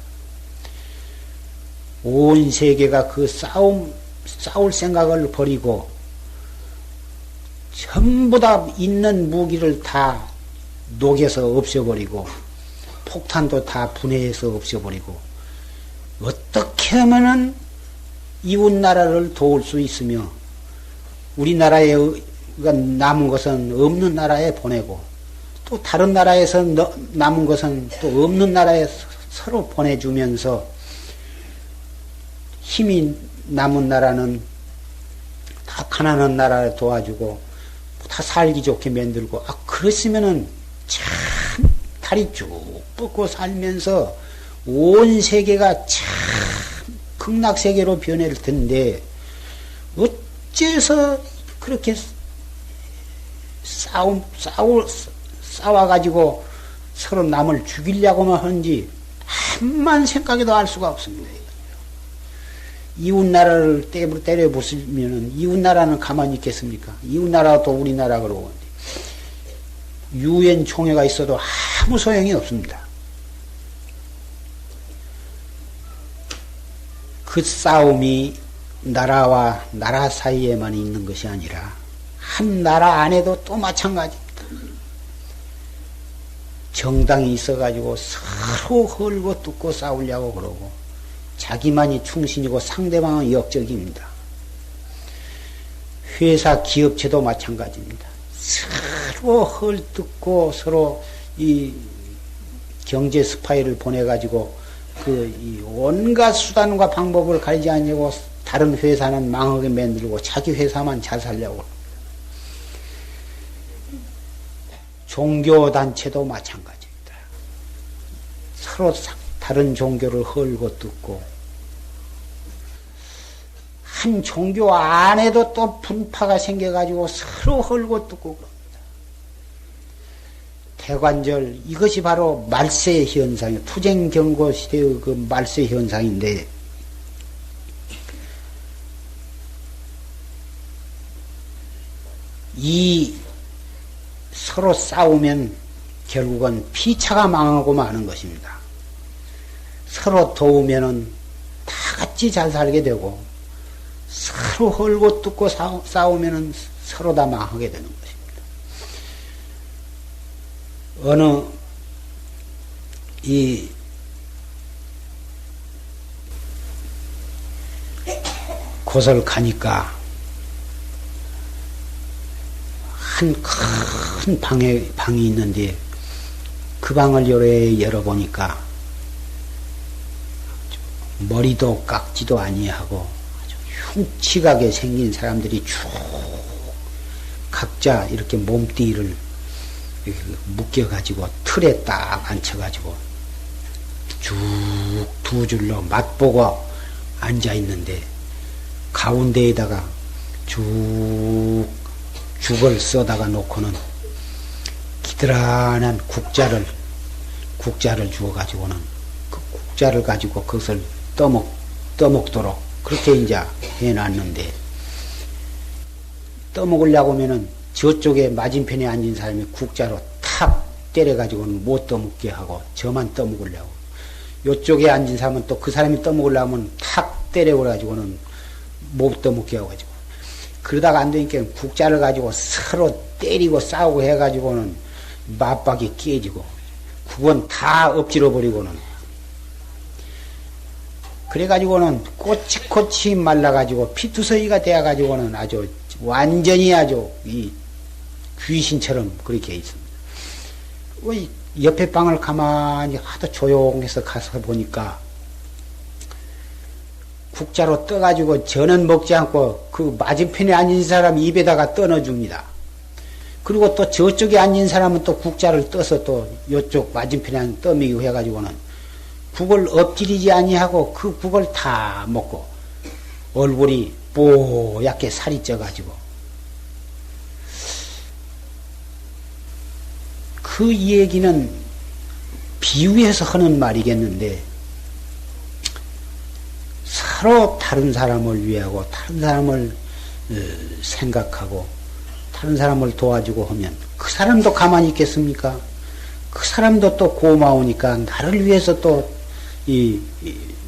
온 세계가 그 싸울 생각을 버리고 전부 다 있는 무기를 다 녹여서 없애버리고 폭탄도 다 분해해서 없애버리고 어떻게 하면은 이웃 나라를 도울 수 있으며 우리나라에 남은 것은 없는 나라에 보내고 또 다른 나라에서 남은 것은 또 없는 나라에 서로 보내주면서 힘이 남은 나라는 다 가난한 나라를 도와주고 다 살기 좋게 만들고 그랬으면은 참 다리 쭉 뻗고 살면서 온 세계가 참 극락세계로 변할 텐데 어째서 그렇게 싸워가지고 서로 남을 죽이려고만 하는지 한만 생각해도 알 수가 없습니다. 이웃 나라를 때려 부수면은 이웃 나라는 가만히 있겠습니까? 이웃 나라가 또 우리나라 그러고 유엔 총회가 있어도 아무 소용이 없습니다. 그 싸움이 나라와 나라 사이에만 있는 것이 아니라 한 나라 안에도 또 마찬가지입니다. 정당이 있어가지고 서로 헐고 뜯고 싸우려고 그러고 자기만이 충신이고 상대방은 역적입니다. 회사 기업체도 마찬가지입니다. 서로 헐뜯고 서로 이 경제 스파이를 보내가지고 이 온갖 수단과 방법을 가리지 않으려고 다른 회사는 망하게 만들고 자기 회사만 잘 살려고. 종교단체도 마찬가지입니다. 서로 다른 종교를 헐고 뜯고 한 종교 안에도 또 분파가 생겨가지고 서로 헐고 뜯고 그럽니다. 대관절 이것이 바로 말세 현상이에요. 투쟁경고 시대의 그 말세 현상인데 이 서로 싸우면 결국은 피차가 망하고 마는 것입니다. 서로 도우면은 다 같이 잘 살게 되고 서로 헐고 뜯고 싸우면은 서로 다 망하게 되는 것입니다. 어느 이 곳을 가니까 한 큰 방이 있는데 그 방을 열어보니까 머리도 깎지도 아니하고 아주 흉측하게 생긴 사람들이 쭉 각자 이렇게 몸뚱이를 묶여가지고 틀에 딱 앉혀가지고 쭉 두 줄로 맞보고 앉아있는데 가운데에다가 죽을 써다가 놓고는 기드란한 국자를 주어가지고는 그 국자를 가지고 그것을 떠먹도록 그렇게 이제 해놨는데 떠먹으려고 하면은 저쪽에 맞은편에 앉은 사람이 국자로 탁 때려가지고는 못 떠먹게 하고 저만 떠먹으려고 요쪽에 앉은 사람은 또 그 사람이 떠먹으려면 탁 때려가지고는 못 떠먹게 하고 그러다가 안 되니까 국자를 가지고 서로 때리고 싸우고 해가지고는 맞박이 깨지고 국은 다 엎질러 버리고는 그래가지고는 꼬치꼬치 말라가지고 피투성이가 되어가지고는 아주 완전히 아주 이 귀신처럼 그렇게 있습니다. 옆에 방을 가만히 하도 조용해서 가서 보니까 국자로 떠가지고 저는 먹지 않고 그 맞은편에 앉은 사람 입에다가 떠넣어줍니다. 그리고 또 저쪽에 앉은 사람은 또 국자를 떠서 또 이쪽 맞은편에 떠먹이고 해가지고는 국을 엎지리지 아니하고 그 국을 다 먹고 얼굴이 뽀얗게 살이 쪄가지고 그 얘기는 비유해서 하는 말이겠는데 서로 다른 사람을 위하고 다른 사람을 생각하고 다른 사람을 도와주고 하면 그 사람도 가만히 있겠습니까? 그 사람도 또 고마우니까 나를 위해서 또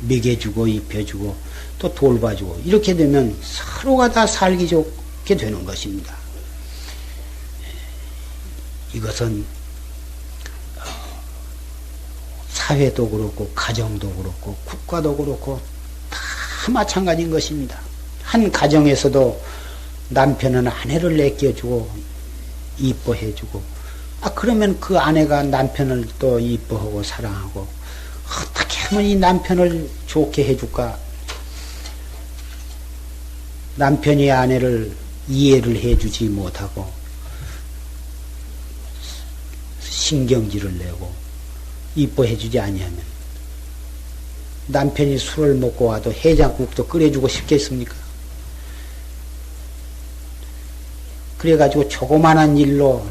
먹여주고 입혀주고 또 돌봐주고 이렇게 되면 서로가 다 살기 좋게 되는 것입니다. 이것은 사회도 그렇고 가정도 그렇고 국가도 그렇고 다 마찬가지인 것입니다. 한 가정에서도 남편은 아내를 아껴주고 이뻐해주고 그러면 그 아내가 남편을 또 이뻐하고 사랑하고 어떻게 하면 이 남편을 좋게 해줄까? 남편이 아내를 이해를 해주지 못하고 신경질을 내고 이뻐해주지 아니하면 남편이 술을 먹고 와도 해장국도 끓여주고 싶겠습니까? 그래가지고 조그만한 일로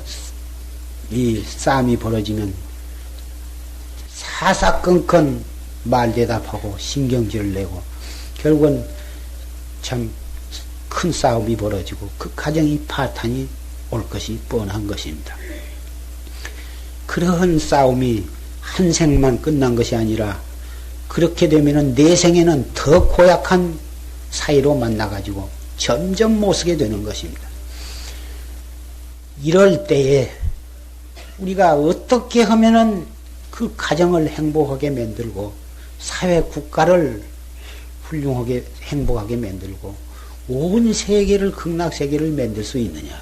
이 싸움이 벌어지면 사사건건 말대답하고 신경질을 내고 결국은 참 큰 싸움이 벌어지고 그 가정이 파탄이 올 것이 뻔한 것입니다. 그러한 싸움이 한 생만 끝난 것이 아니라 그렇게 되면은 내 생에는 더 고약한 사이로 만나가지고 점점 못 쓰게 되는 것입니다. 이럴 때에 우리가 어떻게 하면은 그 가정을 행복하게 만들고 사회 국가를 훌륭하게 행복하게 만들고 온 세계를 극락세계를 만들 수 있느냐.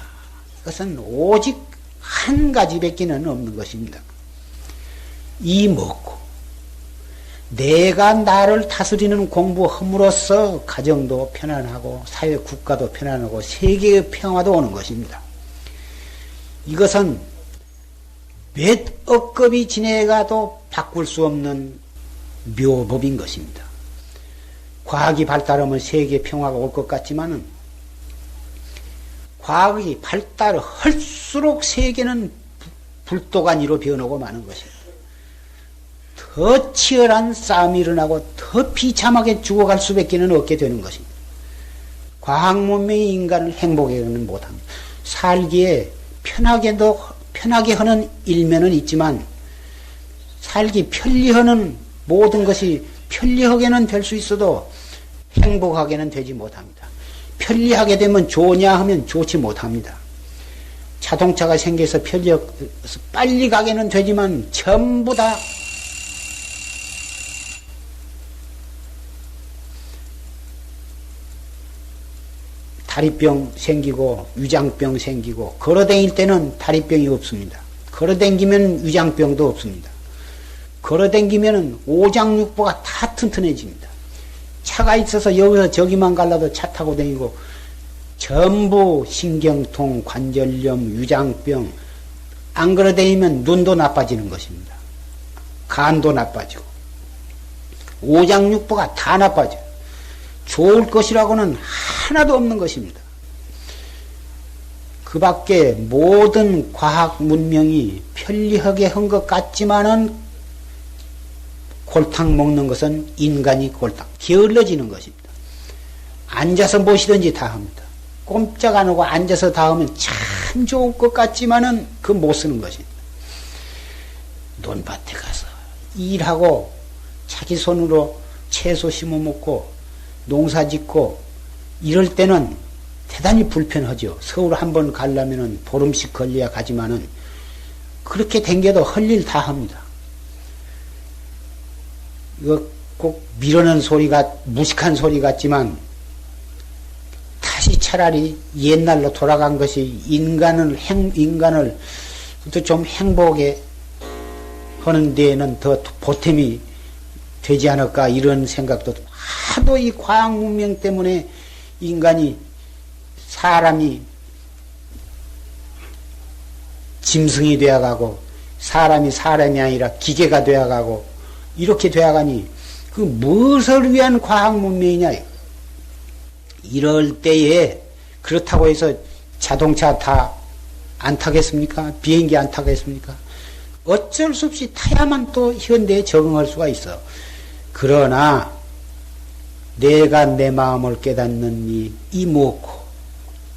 그것은 오직 한 가지밖에는 없는 것입니다. 이 먹고 내가 나를 다스리는 공부함으로써 가정도 편안하고 사회 국가도 편안하고 세계의 평화도 오는 것입니다. 이것은 몇 억겁이 지내가도 바꿀 수 없는 묘법인 것입니다. 과학이 발달하면 세계 평화가 올 것 같지만은 과학이 발달할수록 세계는 불도가니로 변하고 마는 것입니다. 더 치열한 싸움이 일어나고 더 비참하게 죽어갈 수밖에 없게 되는 것입니다. 과학 문명이 인간을 행복하게는 못합니다. 살기에 편하게 하는 일면은 있지만 살기 편리하는 모든 것이 편리하게는 될 수 있어도 행복하게는 되지 못합니다. 편리하게 되면 좋으냐 하면 좋지 못합니다. 자동차가 생겨서 편리해서 빨리 가게는 되지만 전부 다 다리병 생기고 위장병 생기고 걸어다닐 때는 다리병이 없습니다. 걸어다니면 위장병도 없습니다. 걸어다니면 오장육부가 다 튼튼해집니다. 차가 있어서 여기서 저기만 갈라도 차 타고 다니고 전부 신경통, 관절염, 위장병 안 걸어다니면 눈도 나빠지는 것입니다. 간도 나빠지고 오장육부가 다 나빠져요. 좋을 것이라고는 하나도 없는 것입니다. 그 밖에 모든 과학 문명이 편리하게 한 것 같지만은 골탕 먹는 것은 인간이 골탕, 게을러지는 것입니다. 앉아서 무엇이든지 다 합니다. 꼼짝 안 하고 앉아서 다 하면 참 좋을 것 같지만은 그 못 쓰는 것입니다. 논밭에 가서 일하고 자기 손으로 채소 심어 먹고 농사 짓고 이럴 때는 대단히 불편하죠. 서울 한번 가려면은 보름씩 걸려야 가지만은 그렇게 댕겨도 할 일 다 합니다. 이거 꼭 미루는 소리가 무식한 소리 같지만 다시 차라리 옛날로 돌아간 것이 인간을 또 좀 행복에 하는 데에는 더 보탬이 되지 않을까 이런 생각도 하도 이 과학 문명 때문에 인간이 사람이 짐승이 되어가고 사람이 아니라 기계가 되어가고 이렇게 되어가니 그 무엇을 위한 과학 문명이냐 이럴 때에 그렇다고 해서 자동차 다 안 타겠습니까? 비행기 안 타겠습니까? 어쩔 수 없이 타야만 또 현대에 적응할 수가 있어. 그러나 내가 내 마음을 깨닫는 이 무엇고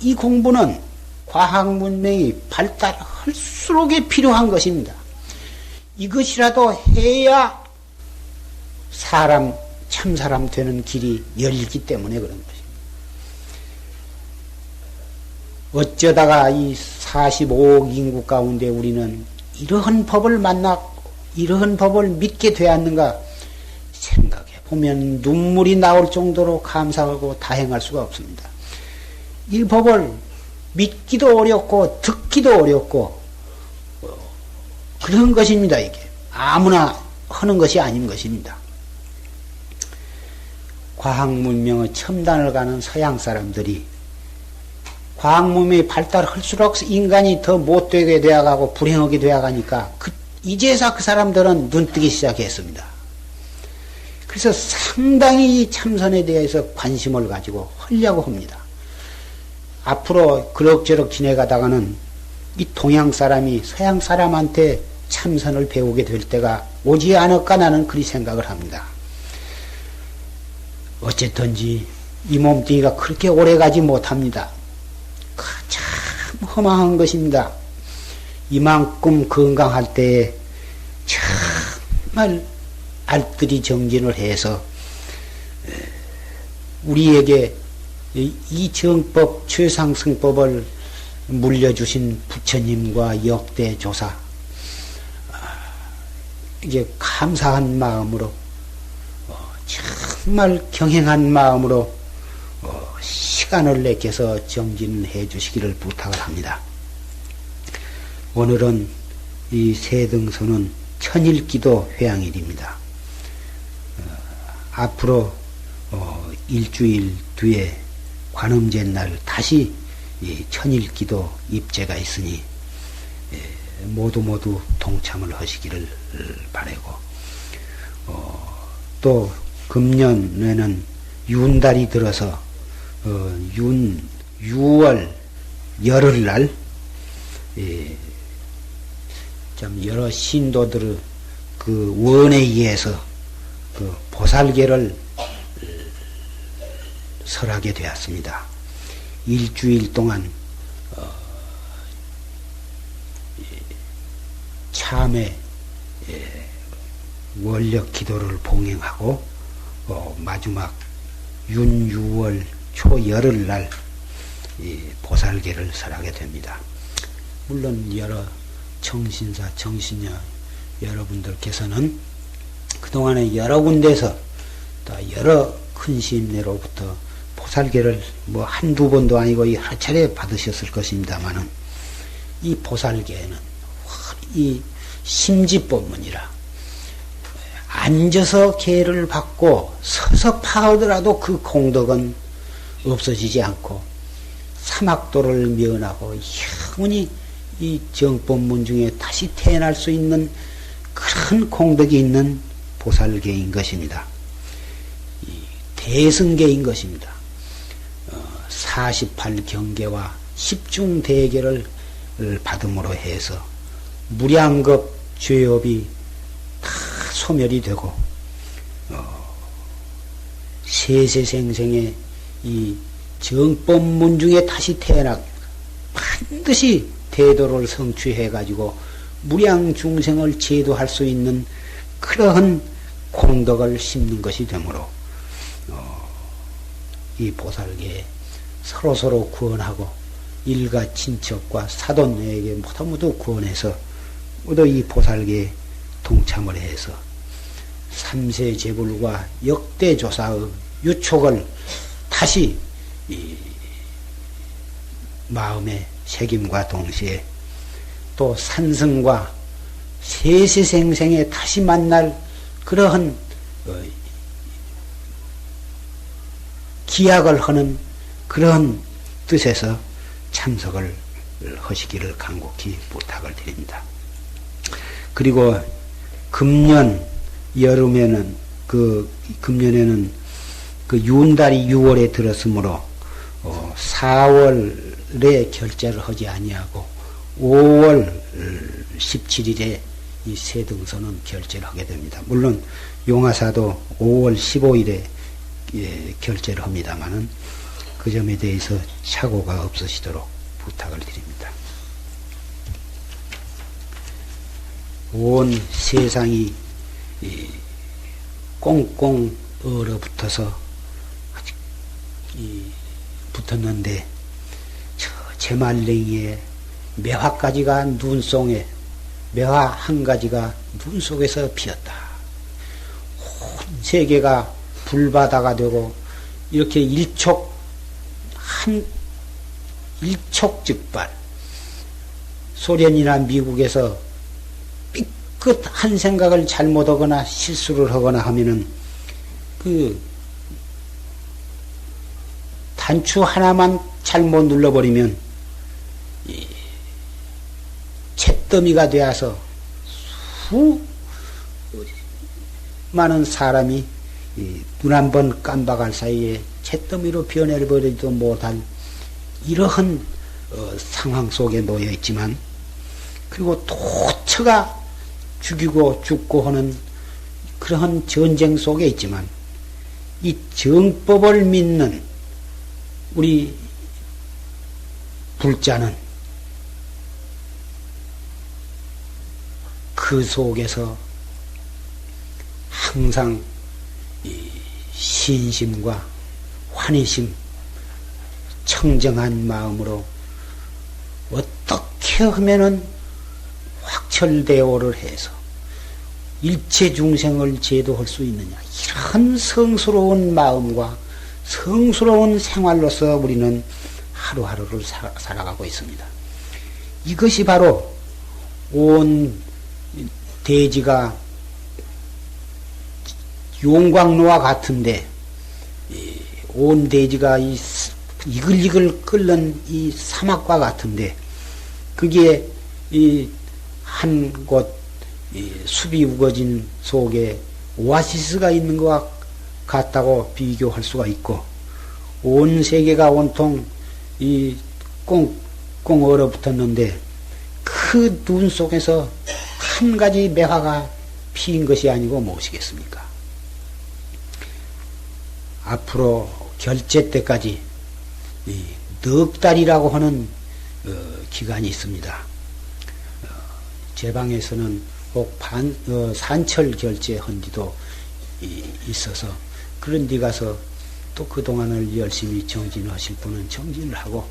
이 공부는 과학 문명이 발달할수록에 필요한 것입니다. 이것이라도 해야 참 사람 되는 길이 열리기 때문에 그런 것입니다. 어쩌다가 이 45억 인구 가운데 우리는 이러한 법을 만났고 이러한 법을 믿게 되었는가 생각해 보면 눈물이 나올 정도로 감사하고 다행할 수가 없습니다. 이 법을 믿기도 어렵고 듣기도 어렵고 그런 것입니다. 이게 아무나 하는 것이 아닌 것입니다. 과학문명의 첨단을 가는 서양 사람들이 과학문명이 발달할수록 인간이 더 못되게 되어가고 불행하게 되어가니까 이제서 그 사람들은 눈뜨기 시작했습니다. 그래서 상당히 이 참선에 대해서 관심을 가지고 하려고 합니다. 앞으로 그럭저럭 지내가다가는 이 동양 사람이 서양 사람한테 참선을 배우게 될 때가 오지 않을까 나는 그리 생각을 합니다. 어쨌든지 이 몸뚱이가 그렇게 오래가지 못합니다. 참 허망한 것입니다. 이만큼 건강할 때에 정말 알뜰히 정진을 해서 우리에게 이 정법, 최상승법을 물려주신 부처님과 역대 조사 이게 감사한 마음으로 정말 경행한 마음으로 시간을 내켜서 정진해 주시기를 부탁을 합니다. 오늘은 이 세등선은 천일기도 회양일입니다. 앞으로 일주일 뒤에 관음제날 다시 이 천일기도 입제가 있으니 모두 동참을 하시기를 바라고 또 금년에는 윤달이 들어서 6월 열흘날 좀 여러 신도들의 그 원에 의해서 그 보살계를 설하게 되었습니다. 일주일 동안 참회 원력 기도를 봉행하고 마지막 윤6월 초열흘날 보살계를 설하게 됩니다. 물론 여러 정신사, 정신녀 여러분들께서는 그동안에 여러 군데서 또 여러 큰 스님네로부터 보살계를 뭐 한두 번도 아니고 여러 차례 받으셨을 것입니다만은 이 보살계는 이 심지법문이라 앉아서 계를 받고 서서 파하더라도 그 공덕은 없어지지 않고 사막도를 면하고 영원히 이 정법문 중에 다시 태어날 수 있는 그런 공덕이 있는 보살계인 것입니다. 이 대승계인 것입니다. 48경계와 10중대계를 받음으로 해서 무량겁 죄업이 다 소멸이 되고 세세생생의 이 정법문 중에 다시 태어나 반드시 대도를 성취해 가지고 무량 중생을 제도할 수 있는 그러한 공덕을 심는 것이 되므로 이 보살계에 서로서로 구원하고 일가 친척과 사돈에게 모두 구원해서 모두 이 보살계에 동참을 해서 삼세 제불과 역대 조사의 유촉을 다시 이 마음의 새김과 동시에 또 산승과 세세생생에 다시 만날 그러한 기약을 하는 그런 뜻에서 참석을 하시기를 간곡히 부탁을 드립니다. 그리고 금년 여름에는 금년에는 윤달이 6월에 들었으므로 4월에 결제를 하지 아니하고 5월 17일에 이 세등선은 결제를 하게 됩니다. 물론 용화사도 5월 15일에 결제를 합니다마는 그 점에 대해서 착오가 없으시도록 부탁을 드립니다. 온 세상이 꽁꽁 얼어붙어서 붙었는데 저 제말랭이에 매화가지가 눈송에 매화 한 가지가 눈 속에서 피었다. 온 세계가 불바다가 되고 이렇게 일촉즉발 소련이나 미국에서 삐끗한 생각을 잘못하거나 실수를 하거나 하면은 그 단추 하나만 잘못 눌러버리면 잿더미가 되어서 수많은 사람이 눈 한 번 깜박할 사이에 잿더미로 변해버리지도 못할 이러한 상황 속에 놓여 있지만, 그리고 도처가 죽이고 죽고 하는 그러한 전쟁 속에 있지만, 이 정법을 믿는 우리 불자는 그 속에서 항상 이 신심과 환희심, 청정한 마음으로 어떻게 하면은 확철대오를 해서 일체 중생을 제도할 수 있느냐, 이런 성스러운 마음과 성스러운 생활로서 우리는 하루하루를 살아가고 있습니다. 이것이 바로 온 대지가 용광로와 같은데, 온 대지가 이글이글 끓는 이 사막과 같은데, 그게 한 곳 숲이 우거진 속에 오아시스가 있는 것과 같다고 비교할 수가 있고, 온 세계가 온통 꽁꽁 얼어붙었는데 그 눈 속에서 한 가지 매화가 피인 것이 아니고 무엇이겠습니까? 앞으로 결제 때까지 넉 달이라고 하는 기간이 있습니다. 제 방에서는 꼭 산철 결제한 뒤도 있어서, 그런 데 가서 또 그동안을 열심히 정진하실 분은 정진을 하고,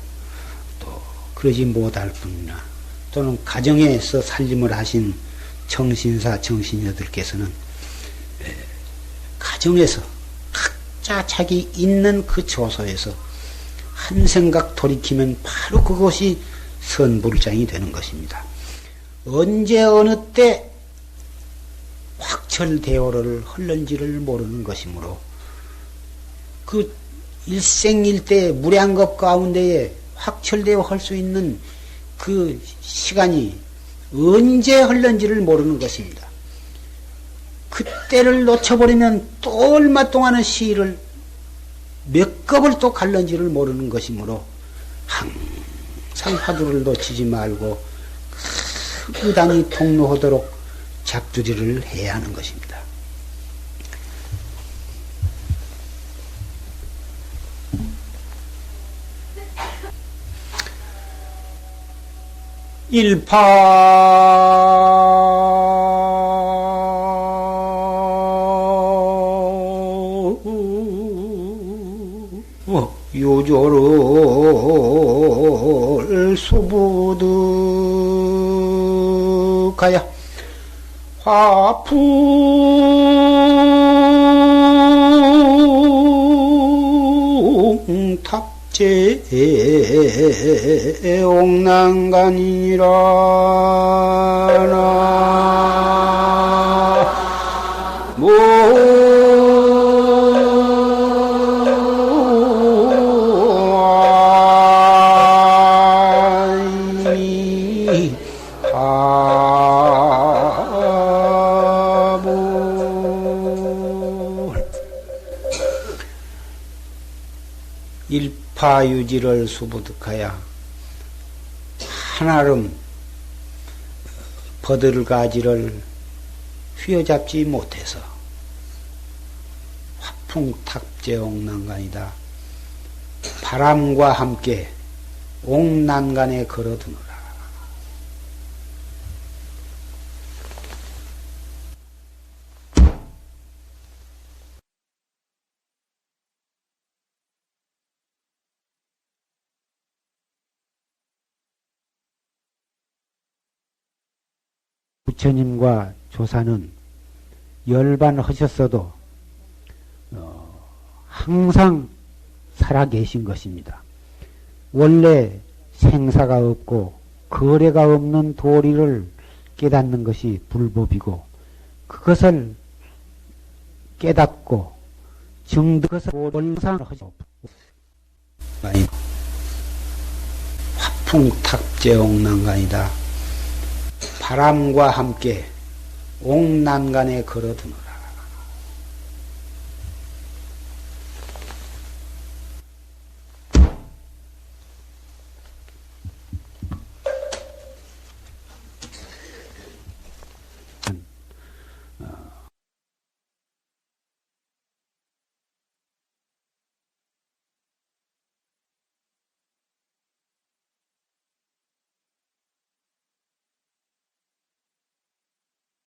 또 그러지 못할 분이나 또는 가정에서 살림을 하신 정신사 정신녀들께서는 가정에서 각자 자기 있는 그 조소에서 한 생각 돌이키면 바로 그것이 선불장이 되는 것입니다. 언제 어느 때 확철대오를 흘는지를 모르는 것이므로, 그 일생일대 무량겁 가운데에 확철대오 할 수 있는 그 시간이 언제 흘는지를 모르는 것입니다. 그때를 놓쳐버리면 또 얼마 동안의 시일을 몇 겁을 또 갈는지를 모르는 것이므로 항상 화두를 놓치지 말고 의당이 통로하도록 잡두리를 해야 하는 것입니다. 일파 요조를 소부득하야 화풍 탑재 옥난간이라 일파유지를 수부득하야 한아름 버들가지를 휘어잡지 못해서 화풍탁제옥난간이다. 바람과 함께 옥난간에 걸어드노라. 부처님과 조사는 열반하셨어도 항상 살아계신 것입니다. 원래 생사가 없고 거래가 없는 도리를 깨닫는 것이 불법이고 그것을 깨닫고 증득 것을 원상을 하죠. 화풍탁제옥난간이다. 바람과 함께 옥난간에 걸어드노라.